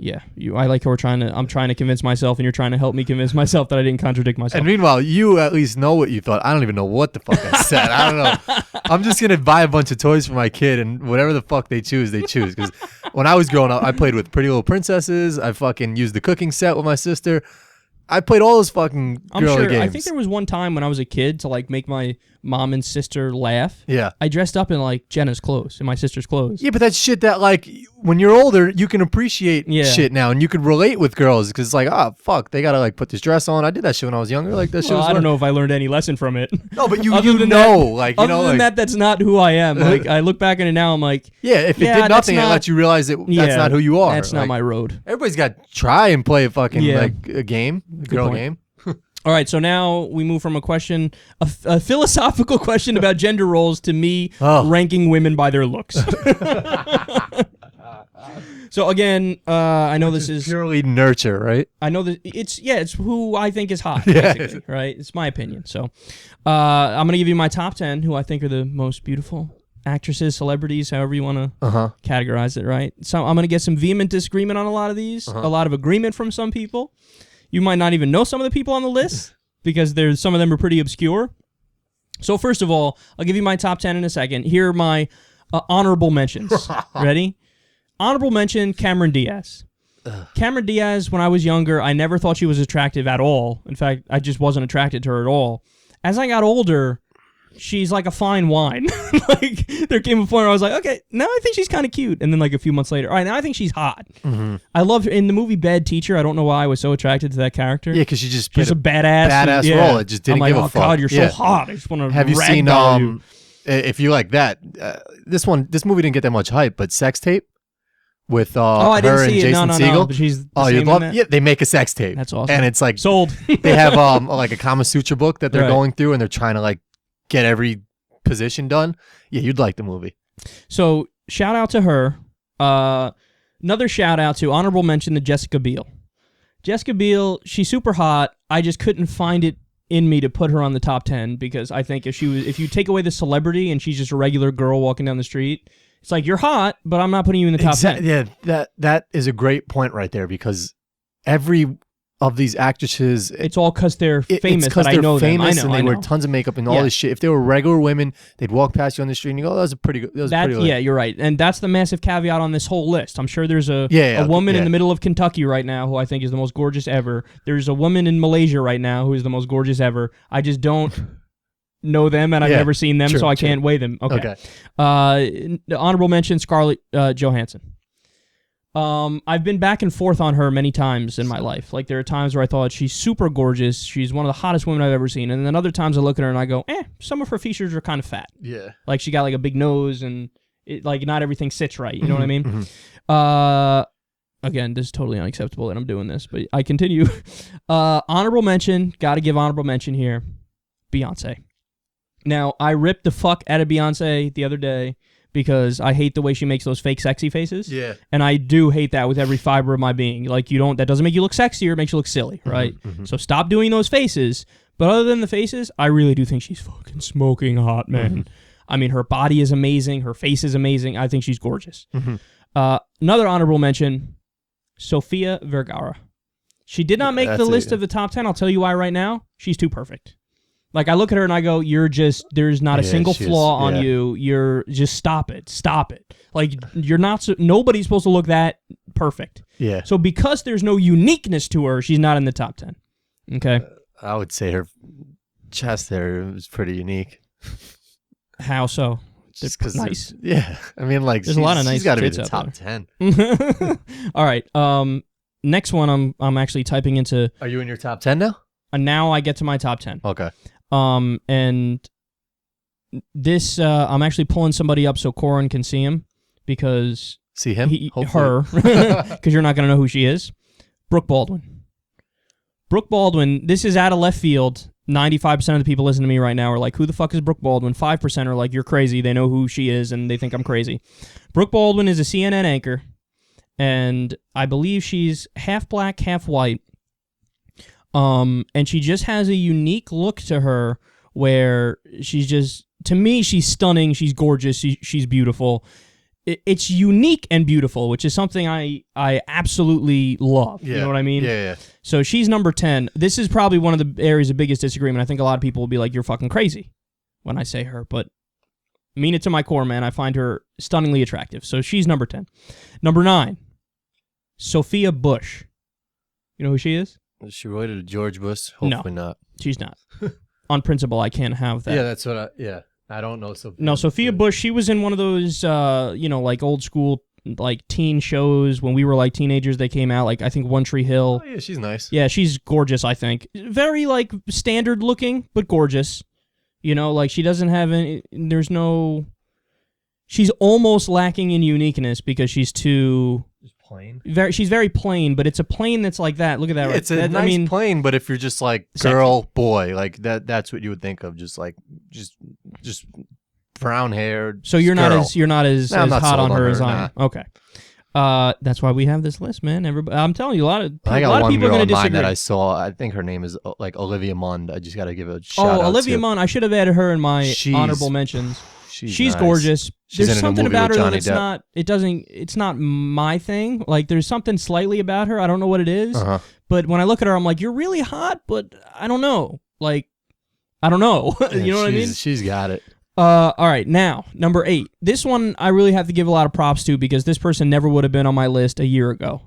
Yeah, I like how I'm trying to convince myself, and you're trying to help me convince myself that I didn't contradict myself. And meanwhile, you at least know what you thought. I don't even know what the fuck I said. I don't know. I'm just gonna buy a bunch of toys for my kid, and whatever the fuck they choose, they choose. Because when I was growing up, I played with Pretty Little Princesses. I fucking used the cooking set with my sister. I played all those fucking girly games. I think there was one time when I was a kid, to like make my mom and sister laugh. Yeah. I dressed up in like Jenna's clothes, in my sister's clothes. Yeah, but that's shit that like when you're older, you can appreciate shit now, and you can relate with girls, because it's like, oh fuck, they gotta like put this dress on. I did that shit when I was younger. Like that shit. I don't know if I learned any lesson from it. No, but you other than that, that's not who I am. Like I look back on it now, I'm like, yeah, if it did nothing, it let you realize that that's not who you are. That's not my road. Everybody's got to try and play a fucking like a game, a girl game. All right, so now we move from a philosophical question about gender roles, to me ranking women by their looks. So again, I know this is purely nurture, right? I know that it's who I think is hot, basically, right? It's my opinion. So I'm gonna give you my top 10 who I think are the most beautiful actresses, celebrities, however you want to categorize it, right? So I'm gonna get some vehement disagreement on a lot of these, a lot of agreement from some people. You might not even know some of the people on the list, because some of them are pretty obscure. So first of all, I'll give you my top 10 in a second. Here are my honorable mentions. Ready? Honorable mention, Cameron Diaz. Cameron Diaz, when I was younger, I never thought she was attractive at all. In fact, I just wasn't attracted to her at all. As I got older, she's like a fine wine. Like, there came a point where I was like, okay, now I think she's kind of cute. And then like a few months later, all right, now I think she's hot. Mm-hmm. I loved her in the movie Bad Teacher. I don't know why I was so attracted to that charter. Yeah, because she just a badass role. It just didn't give a fuck. Oh God, you're so hot. I just want to. Have you seen you. If you like that, this movie didn't get that much hype, but Sex Tape with I didn't her see and Jason Segel. No, but she's you'd love. Yeah, they make a sex tape. That's awesome. And it's like sold. They have like a Kama Sutra book that they're going through, and they're trying to like get every position done. Yeah, you'd like the movie. So shout out to her. Another shout out to honorable mention to Jessica Biel. Jessica Biel, she's super hot. I just couldn't find it in me to put her on the top 10 because I think if you take away the celebrity and she's just a regular girl walking down the street, it's like you're hot, but I'm not putting you in the top 10. Yeah, that is a great point right there because every of these actresses, it's all because they're famous. It's because I know famous them. I know, and they wear tons of makeup and all this shit. If they were regular women, they'd walk past you on the street and you go, "That was a pretty good." Yeah, you're right, and that's the massive caveat on this whole list. I'm sure there's a woman in the middle of Kentucky right now who I think is the most gorgeous ever. There's a woman in Malaysia right now who is the most gorgeous ever. I just don't know them, and I've never seen them, so I can't weigh them. Okay. Honorable mention: Scarlett Johansson. I've been back and forth on her many times in my life. Like there are times where I thought she's super gorgeous, she's one of the hottest women I've ever seen, and then other times I look at her and I go, some of her features are kind of fat. Yeah, like she got like a big nose and like not everything sits right. You know what I mean? Again, this is totally unacceptable that I'm doing this, but I continue. Honorable mention, got to give honorable mention here, Beyonce. Now I ripped the fuck out of Beyonce the other day. Because I hate the way she makes those fake sexy faces. Yeah. And I do hate that with every fiber of my being. Like, that doesn't make you look sexier, it makes you look silly, right? So stop doing those faces. But other than the faces, I really do think she's fucking smoking hot, man. I mean, her body is amazing, her face is amazing. I think she's gorgeous. Another honorable mention, Sofia Vergara. She did not make the list of the top 10. I'll tell you why right now. She's too perfect. Like, I look at her and I go, there's not a single flaw on you. You're just stop it. Like, you're not, nobody's supposed to look that perfect. Yeah. So because there's no uniqueness to her, she's not in the top 10. Okay. I would say her chest there was pretty unique. How so? Just because nice. Yeah. I mean, like, there's a lot of nice. She's got to be the top 10. All right. Next one, I'm actually typing into. Are you in your top 10 now? And now I get to my top 10. Okay. And this, I'm actually pulling somebody up so Corin can see him because... See him? Her, because you're not going to know who she is. Brooke Baldwin. Brooke Baldwin, this is out of left field. 95% of the people listening to me right now are like, who the fuck is Brooke Baldwin? 5% are like, you're crazy. They know who she is, and they think I'm crazy. Brooke Baldwin is a CNN anchor, and I believe she's half black, half white. And she just has a unique look to her where she's just, to me, she's stunning, she's gorgeous, she's beautiful. It's unique and beautiful, which is something I absolutely love. Yeah. You know what I mean? Yeah. So she's number 10. This is probably one of the areas of biggest disagreement. I think a lot of people will be like, you're fucking crazy when I say her, but mean it to my core, man. I find her stunningly attractive. So she's number 10. Number 9, Sophia Bush. You know who she is? Is she related to George Bush? Hopefully not. She's not. On principle, I can't have that. Yeah, that's what I don't know Sophia. No, Sophia Bush, she was in one of those, like old school, like teen shows when we were like teenagers. They came out, like I think One Tree Hill. Oh, yeah, she's nice. Yeah, she's gorgeous, I think. Very like standard looking, but gorgeous. You know, like she doesn't have any, she's almost lacking in uniqueness because she's too... Plain. She's very plain, but it's a plain that's like that. Look at that. Yeah, right? It's a nice plain, but if you're just like girl, boy, like that's what you would think of. Just like just brown haired. So you're not as hot on her as I am. Nah. Okay. That's why we have this list, man. Everybody, I'm telling you, a lot of people are going to disagree. That I saw. I think her name is like Olivia Munn. I just got to give a shout out. Oh, Olivia Munn. I should have added her in my honorable mentions. She's nice. Gorgeous. There's something about her that's not. It's not my thing. Like there's something slightly about her. I don't know what it is. But when I look at her, I'm like, you're really hot, but I don't know. Like, I don't know. You know what I mean? She's got it. All right, now number 8. This one I really have to give a lot of props to because this person never would have been on my list a year ago,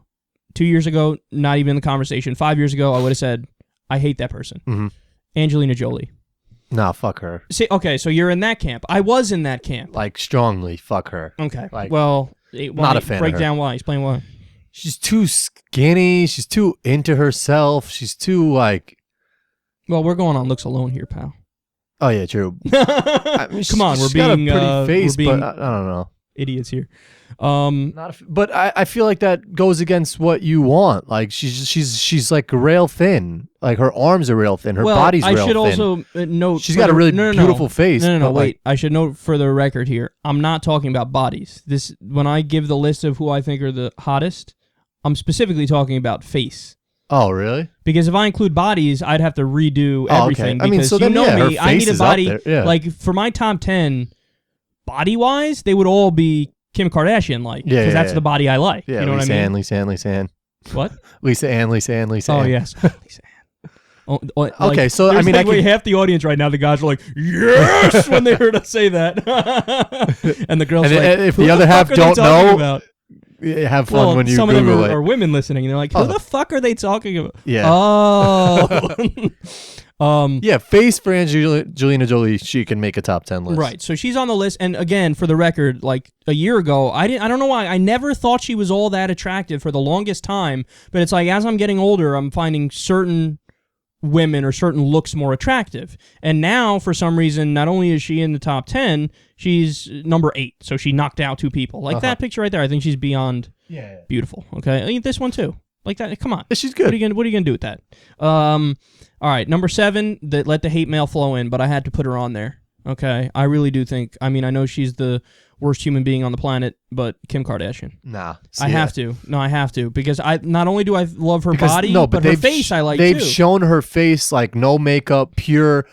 2 years ago, not even in the conversation. 5 years ago, I would have said, I hate that person. Angelina Jolie. Nah, fuck her. See, okay, so you're in that camp. I was in that camp. Like, strongly, fuck her. Okay, like, well, not a fan break of her. down why. Explain why. She's too skinny. She's too into herself. She's too, like... Well, we're going on looks alone here, pal. Oh, yeah, true. I mean, come on, we're being... got a pretty face, we're being but I don't know. Idiots here. But I feel like that goes against what you want. Like she's like rail thin. Like her arms are rail thin. Her body's rail thin. I should also note she's got a really beautiful face. No, wait. I should note for the record here. I'm not talking about bodies. When I give the list of who I think are the hottest, I'm specifically talking about face. Oh, really? Because if I include bodies, I'd have to redo Oh, everything. okay. I mean, Because so you then, know yeah, her me, I face need a is up body. there, yeah. Like for my top 10, body-wise, they would all be Kim Kardashian-like. Yeah, Because yeah, that's yeah. the body I like. Yeah, You know Lisa what I mean? Ann, Lisa Ann, Lisa Ann. What? Lisa Ann, Lisa Ann, Lisa Oh, Ann. yes. Lisa Ann. Okay, so, I there's mean, I like can- half the audience right now, the guys are like, yes, when they heard us say that. And the girls And are like, if who the other half fuck are they don't talking know, about? have fun Well, when you some of them Google it. are women listening, and they're like, who the fuck are they talking about? Yeah. Oh. Yeah, face for Angelina Jolie, she can make a top 10 list. Right. So she's on the list. And again, for the record, like a year ago, I don't know why. I never thought she was all that attractive for the longest time. But it's like as I'm getting older, I'm finding certain women or certain looks more attractive. And now, for some reason, not only is she in the top 10, she's number 8. So she knocked out 2 people. Like that picture right there, I think she's beyond beautiful. Okay. I mean, this one too. Like that. Come on. She's good. What are you gonna do with that? All right, number 7. Let the hate mail flow in, but I had to put her on there. Okay, I really do think. I mean, I know she's the worst human being on the planet, but Kim Kardashian. Nah, I have to. No, I have to because I not only do I love her body, no, but her face I like they've too. shown her face like no makeup, pure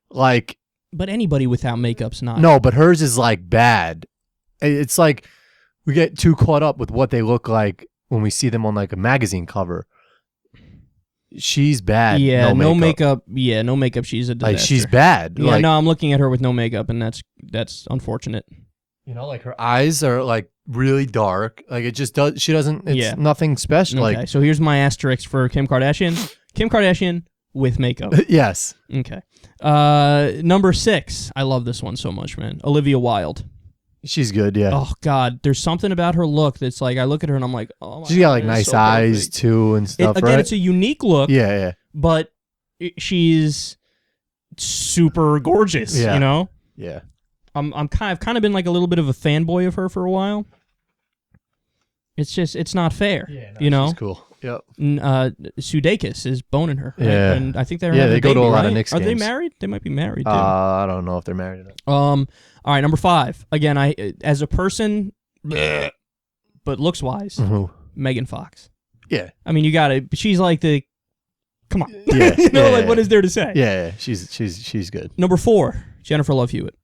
like. But anybody without makeup's not. No, but hers is like bad. It's like we get too caught up with what they look like when we see them on like a magazine cover. She's bad. Yeah, no makeup. Yeah, no makeup. She's a disaster. Like she's bad. Yeah, like, no, I'm looking at her with no makeup, and that's unfortunate. You know, like her eyes are like really dark. Like it just does. She doesn't. It's nothing special. Okay, Like so here's my asterisk for Kim Kardashian. Kim Kardashian with makeup. yes. Okay. Number 6. I love this one so much, man. Olivia Wilde. She's good. Yeah. Oh God, there's something about her look that's like I look at her and I'm like, oh my She's got like God, nice so eyes perfect. too and stuff. Again, right? it's a unique look. Yeah. But she's super gorgeous. Yeah. You know. Yeah. I've kind of been like a little bit of a fanboy of her for a while. It's not fair. Yeah, no, you know. She's cool. Yep. Sudeikis is boning her. Right? Yeah. And I think they're they go baby, to a lot right? of Knicks Are they games. married? They might be married too. I don't know if they're married or not. All right, number 5. Again, I as a person, bleh, but looks wise, Megan Fox. Yeah. I mean, you got to. She's like the. Come on. Yeah. You know, yeah, like what is there to say? Yeah. She's good. Number 4, Jennifer Love Hewitt.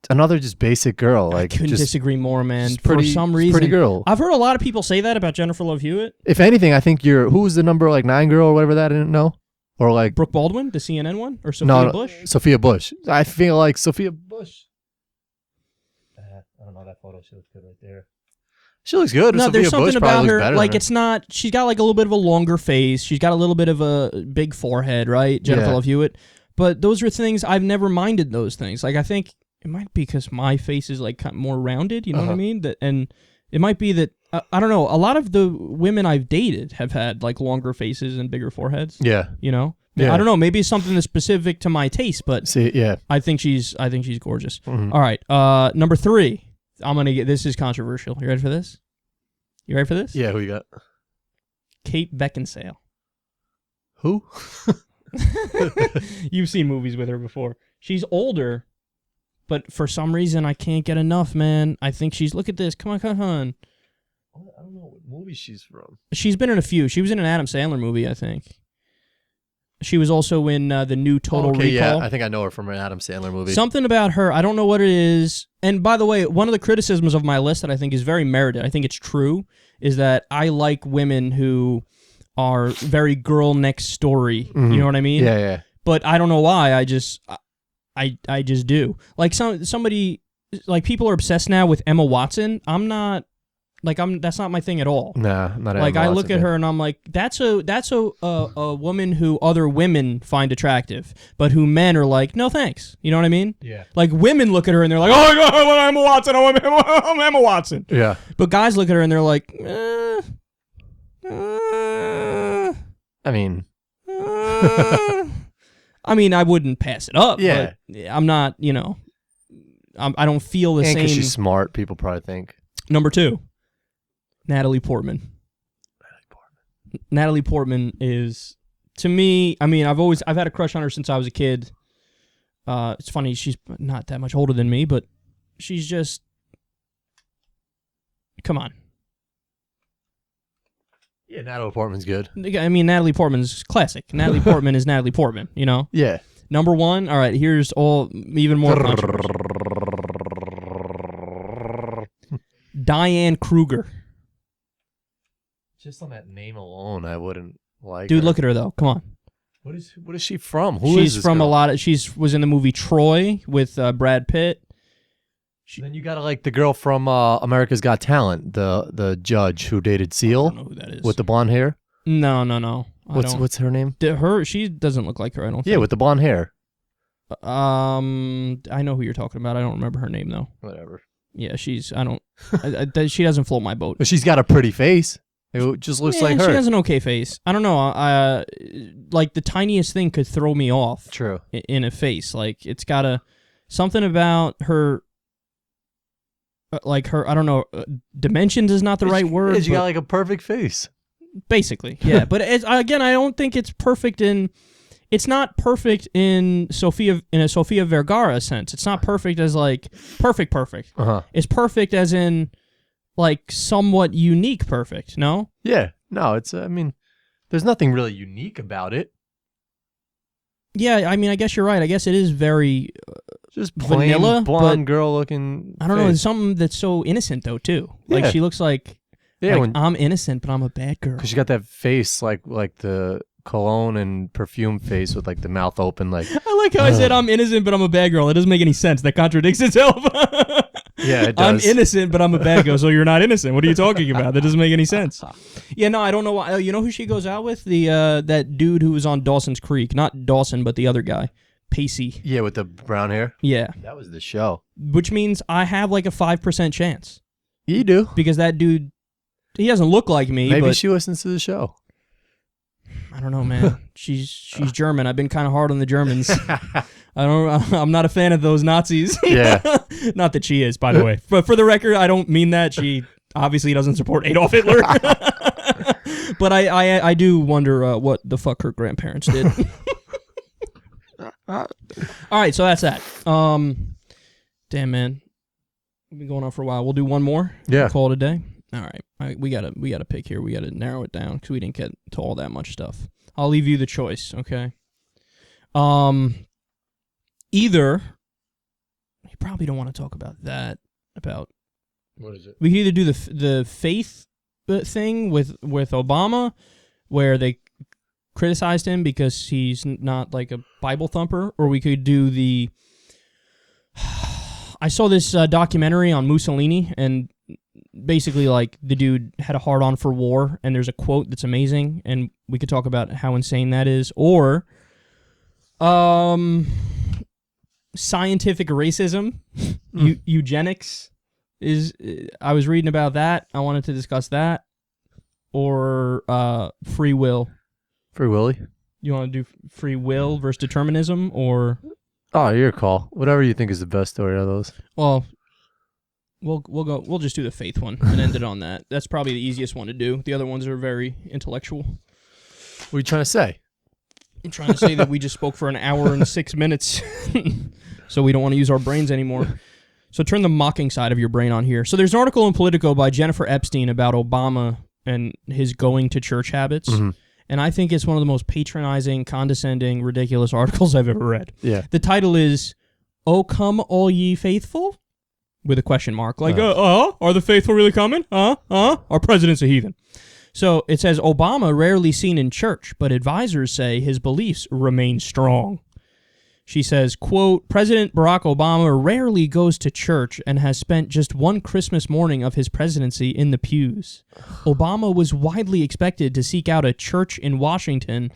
Another just basic girl. I Like couldn't just disagree more, man. just pretty, For some just reason, pretty girl. I've heard a lot of people say that about Jennifer Love Hewitt. If anything, I think who was the number like 9 girl or whatever that I didn't know, or like Brooke Baldwin, the CNN one, or Sophia Bush. Sophia Bush. I feel like Sophia Bush. I don't know that photo. She looks good right there. She looks good. No, Sophia there's something Bush probably about looks her. better Like than it's not. She's got like a little bit of a longer face. She's got a little bit of a big forehead, right? Jennifer Love Hewitt. But those are things I've never minded. Those things. Like I think it might be because my face is like kind of more rounded. You know what I mean? And it might be that I don't know. A lot of the women I've dated have had like longer faces and bigger foreheads. Yeah. You know. Yeah. I don't know. Maybe it's something that's specific to my taste, but I think she's gorgeous. Mm-hmm. All right. Number 3. I'm gonna get. This is controversial. You ready for this? You ready for this? Yeah. Who you got? Kate Beckinsale. Who? You've seen movies with her before. She's older, but for some reason I can't get enough, man. I think she's. Look at this. Come on. I don't know what movie she's from. She's been in a few. She was in an Adam Sandler movie, I think. She was also in the new Total Recall. Yeah, I think I know her from an Adam Sandler movie. Something about her, I don't know what it is. And by the way, one of the criticisms of my list that I think is very merited, I think it's true, is that I like women who are very girl next story. Mm-hmm. You know what I mean? Yeah. But I don't know why. I just do. Like somebody, like people are obsessed now with Emma Watson. I'm not. Like that's not my thing at all. Nah, not like I look at fan. her and I'm like, that's a woman who other women find attractive, but who men are like, no thanks. You know what I mean? Yeah. Like women look at her and they're like, oh my God, I'm Emma Watson. I'm Emma Watson. Yeah. But guys look at her and they're like, I mean, I wouldn't pass it up. Yeah. But I'm not. You know, I don't feel the same. Because she's smart, people probably think. Number 2. Natalie Portman. Natalie Portman is, to me, I've had a crush on her since I was a kid. It's funny, she's not that much older than me, but she's just, come on. Yeah, Natalie Portman's good. I mean, Natalie Portman's classic. Natalie Portman is Natalie Portman, you know? Yeah. Number one, all right, here's all even more controversy. Diane Kruger. Just on that name alone, I wouldn't like Dude, her. look at her, though. Come on. What is she from? Who She's is this from girl? a lot of... was in the movie Troy with Brad Pitt. Then you got like the girl from America's Got Talent, the judge who dated Seal. I don't know who that is. With the blonde hair. No. What's her name? She doesn't look like her, I don't think. Yeah, with the blonde hair. I know who you're talking about. I don't remember her name, though. Whatever. Yeah, she doesn't float my boat. But she's got a pretty face. It just looks like her. She has an okay face. I don't know. Like the tiniest thing could throw me off. True. In a face, like it's got something about her. Like her, I don't know. Dimensions is not the right word. She got like a perfect face. Basically, yeah. But again, I don't think it's perfect in. It's not perfect in a Sofia Vergara sense. It's not perfect as like perfect. Uh-huh. It's perfect as in like somewhat unique perfect, no? Yeah. No, it's I mean, there's nothing really unique about it. Yeah, I mean, I guess you're right. I guess it is very just plain vanilla, blonde girl looking. I don't know. It's something that's so innocent though too. Like she looks like I'm innocent, but I'm a bad girl. Because she got that face like the cologne and perfume face with like the mouth open. Like I like how I said I'm innocent, but I'm a bad girl. It doesn't make any sense. That contradicts itself. Yeah, it does. I'm innocent, but I'm a bad girl. So you're not innocent. What are you talking about? That doesn't make any sense. Yeah, no, I don't know why. You know who she goes out with? That dude who was on Dawson's Creek. Not Dawson, but the other guy. Pacey. Yeah, with the brown hair. Yeah. That was the show. Which means I have like a 5% chance. You do. Because that dude, he doesn't look like me. Maybe but she listens to the show. I don't know, man. She's German. I've been kind of hard on the Germans. I'm not a fan of those Nazis. Yeah. Not that she is, by the way. But for the record, I don't mean that. She obviously doesn't support Adolf Hitler. But I do wonder what the fuck her grandparents did. All right, so that's that. Damn, man. We've been going on for a while. We'll do one more. Yeah. Call it a day. All right. We gotta pick here. We gotta narrow it down because we didn't get to all that much stuff. I'll leave you the choice, okay? Either you probably don't want to talk about that. About what is it? We could either do the faith thing with Obama, where they criticized him because he's not like a Bible thumper, or we could do the. I saw this documentary on Mussolini, and basically, like, the dude had a hard-on for war, and there's a quote that's amazing, and we could talk about how insane that is. Or, scientific racism, eugenics is. I was reading about that. I wanted to discuss that. Or free will. Free Willy? You want to do free will versus determinism, or? Oh, your call. Whatever you think is the best story out of those. Well, we'll just do the faith one and end it on that. That's probably the easiest one to do. The other ones are very intellectual. What are you trying to say? I'm trying to say that we just spoke for an hour and 6 minutes, so we don't want to use our brains anymore. So turn the mocking side of your brain on here. So there's an article in Politico by Jennifer Epstein about Obama and his going to church habits. Mm-hmm. And I think it's one of the most patronizing, condescending, ridiculous articles I've ever read. Yeah. The title is, "Oh, come all ye faithful?" With a question mark. Like, are the faithful really coming? Our president's a heathen. So it says, Obama rarely seen in church, but advisors say his beliefs remain strong. She says, quote, President Barack Obama rarely goes to church and has spent just one Christmas morning of his presidency in the pews. Obama was widely expected to seek out a church in Washington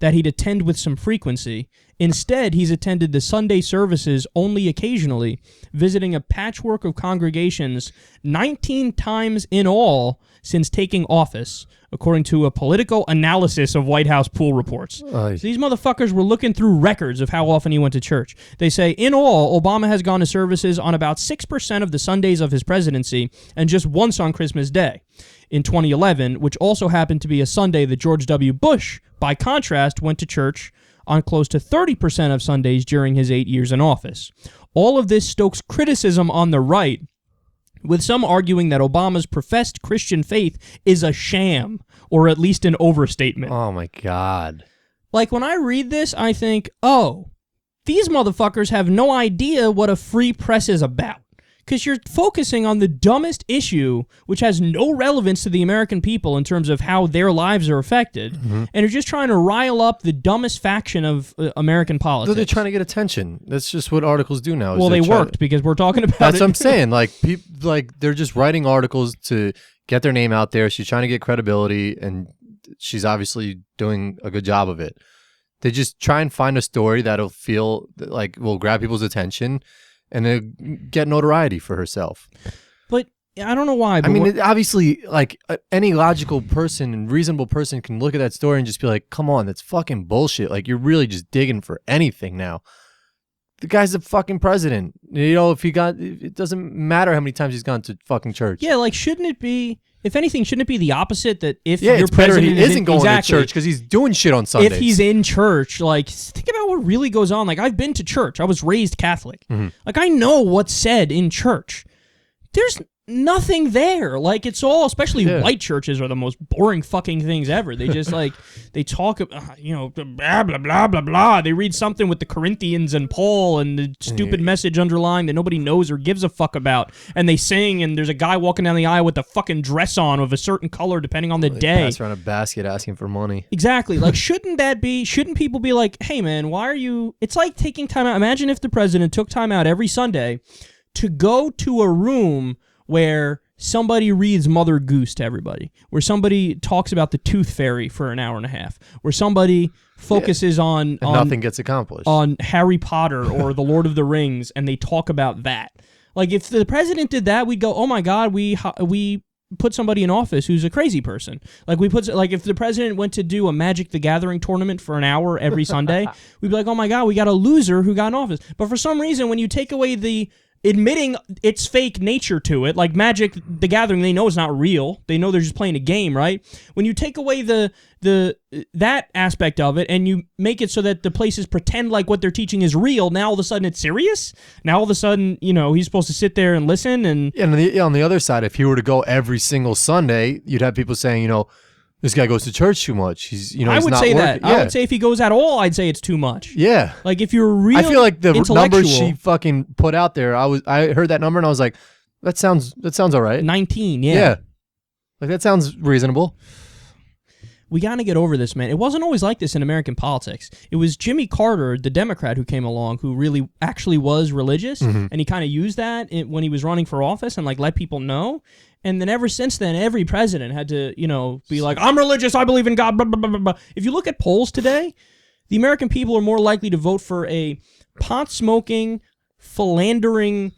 that he'd attend with some frequency. Instead, he's attended the Sunday services only occasionally, visiting a patchwork of congregations 19 times in all since taking office, according to a political analysis of White House pool reports. So these motherfuckers were looking through records of how often he went to church. They say, in all, Obama has gone to services on about 6% of the Sundays of his presidency and just once on Christmas Day. In 2011, which also happened to be a Sunday that George W. Bush, by contrast, went to church on close to 30% of Sundays during his 8 years in office. All of this stokes criticism on the right with some arguing that Obama's professed Christian faith is a sham, or at least an overstatement. Oh my God. Like, when I read this, I think, oh, these motherfuckers have no idea what a free press is about. Because you're focusing on the dumbest issue, which has no relevance to the American people in terms of how their lives are affected, and you're just trying to rile up the dumbest faction of American politics. They're trying to get attention. That's just what articles do now. Well, they worked because we're talking about That's it. what I'm saying. Like, they're just writing articles to get their name out there. She's trying to get credibility, and she's obviously doing a good job of it. They just try and find a story that'll feel like will grab people's attention and get notoriety for herself. But I don't know why. But I mean, obviously, like any logical person and reasonable person can look at that story and just be like, come on, that's fucking bullshit. Like, you're really just digging for anything now. The guy's a fucking president. You know, it doesn't matter how many times he's gone to fucking church. Yeah, like, shouldn't it be, if anything, shouldn't it be the opposite? That if yeah, your it's better president he isn't going to church because he's doing shit on Sundays. If he's in church, like, think about what really goes on. Like, I've been to church. I was raised Catholic. Like, I know what's said in church. There's nothing there. Like, it's all, especially white churches are the most boring fucking things ever. They just, like, they talk, you know, blah, blah, blah, blah, blah. They read something with the Corinthians and Paul and the stupid message underlined that nobody knows or gives a fuck about. And they sing, and there's a guy walking down the aisle with a fucking dress on of a certain color depending on the day. Pass around a basket asking for money. Exactly. Like, shouldn't people be like, hey, man, why are you... It's like taking time out. Imagine if the president took time out every Sunday to go to a room where somebody reads Mother Goose to everybody, where somebody talks about the Tooth Fairy for an hour and a half, where somebody focuses on nothing gets accomplished, on Harry Potter or The Lord of the Rings, and they talk about that. Like, if the president did that, we'd go, oh my God, we put somebody in office who's a crazy person. Like, if the president went to do a Magic the Gathering tournament for an hour every Sunday, we'd be like, oh my God, we got a loser who got in office. But for some reason, when you take away the admitting its fake nature to it, like Magic the Gathering, they know it's not real. They know they're just playing a game, right? When you take away that aspect of it and you make it so that the places pretend like what they're teaching is real, now all of a sudden it's serious? Now all of a sudden, you know, he's supposed to sit there and listen and... And on the other side, if he were to go every single Sunday, you'd have people saying, you know, this guy goes to church too much. He's not working. Yeah. I would say if he goes at all, I'd say it's too much. Yeah. Like, if you're real, I feel like the numbers she intellectual... fucking put out there, I heard that number and I was like, that sounds all right. 19, yeah. Yeah. Like, that sounds reasonable. We got to get over this, man. It wasn't always like this in American politics. It was Jimmy Carter, the Democrat, who came along, who really actually was religious, and he kind of used that when he was running for office and, like, let people know. And then ever since then, every president had to, you know, be like, I'm religious, I believe in God, blah, blah, blah, blah. If you look at polls today, the American people are more likely to vote for a pot-smoking, philandering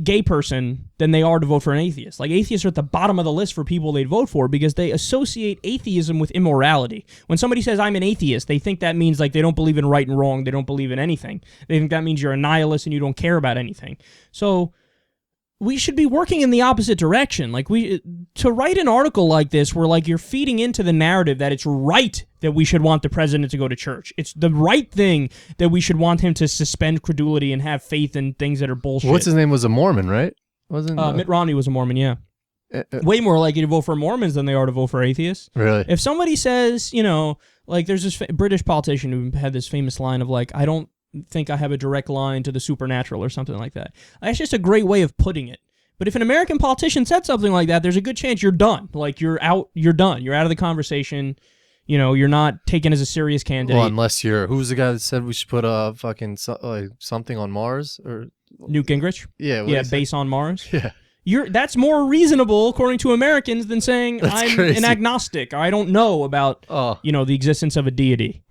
gay person than they are to vote for an atheist. Like, atheists are at the bottom of the list for people they'd vote for because they associate atheism with immorality. When somebody says, I'm an atheist, they think that means, like, they don't believe in right and wrong, they don't believe in anything. They think that means you're a nihilist and you don't care about anything. So we should be working in the opposite direction. Like, to write an article like this where, like, you're feeding into the narrative that it's right that we should want the president to go to church. It's the right thing that we should want him to suspend credulity and have faith in things that are bullshit. What's his name was a Mormon, right? Wasn't Mitt Romney was a Mormon, yeah. Way more likely to vote for Mormons than they are to vote for atheists. Really? If somebody says, you know, like, there's this British politician who had this famous line of, like, I don't think I have a direct line to the supernatural or something like that. That's just a great way of putting it. But if an American politician said something like that, there's a good chance you're done. Like, you're done. You're out of the conversation. You know, you're not taken as a serious candidate. Well, unless who's the guy that said we should put a fucking something on Mars? Or Newt Gingrich? Yeah. Base on Mars? Yeah. That's more reasonable, according to Americans, than saying I'm crazy. an agnostic. I don't know about, you know, the existence of a deity.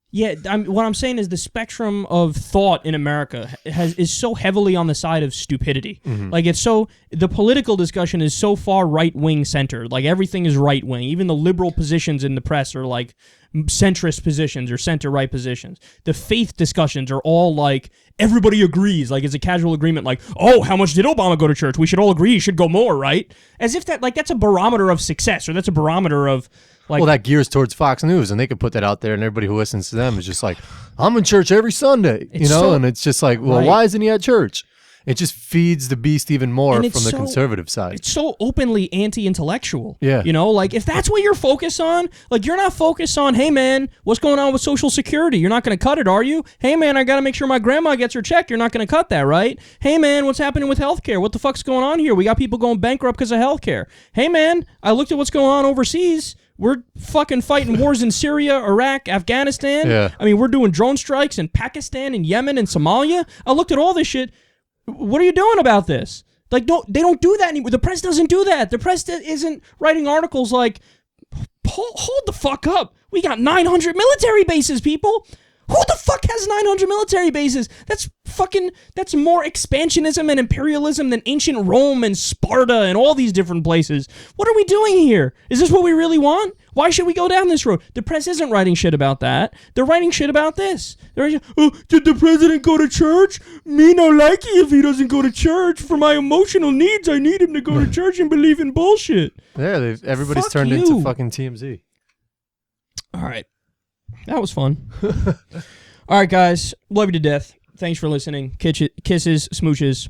Yeah, what I'm saying is the spectrum of thought in America is so heavily on the side of stupidity. Like, the political discussion is so far right-wing centered. Like, everything is right-wing. Even the liberal positions in the press are, like, centrist positions or center-right positions. The faith discussions are all, like, everybody agrees. Like, it's a casual agreement, like, oh, how much did Obama go to church? We should all agree he should go more, right? As if that's a barometer of success, or that's a barometer of... Like, well, that gears towards Fox News, and they could put that out there, and everybody who listens to them is just like, I'm in church every Sunday, you know? And it's just like, well, why isn't he at church? It just feeds the beast even more And from it's the so- conservative side. It's so openly anti-intellectual. Yeah. You know, like if that's what you're focused on, like you're not focused on, hey man, what's going on with Social Security? You're not going to cut it, are you? Hey man, I got to make sure my grandma gets her check. You're not going to cut that, right? Hey man, what's happening with healthcare? What the fuck's going on here? We got people going bankrupt because of healthcare. Hey man, I looked at what's going on overseas. We're fucking fighting wars in Syria, Iraq, Afghanistan. Yeah. I mean, we're doing drone strikes in Pakistan and Yemen and Somalia. I looked at all this shit. What are you doing about this? Like, they don't do that anymore. The press doesn't do that. The press isn't writing articles like, hold the fuck up. We got 900 military bases, people. Who the fuck has 900 military bases? That's more expansionism and imperialism than ancient Rome and Sparta and all these different places. What are we doing here? Is this what we really want? Why should we go down this road? The press isn't writing shit about that. They're writing shit about this. They're writing, oh, did the president go to church? Me no like it if he doesn't go to church. For my emotional needs, I need him to go to church and believe in bullshit. Yeah, everybody's Fuck turned you. into fucking TMZ. All right. That was fun. All right, guys. Love you to death. Thanks for listening. Kisses, smooches.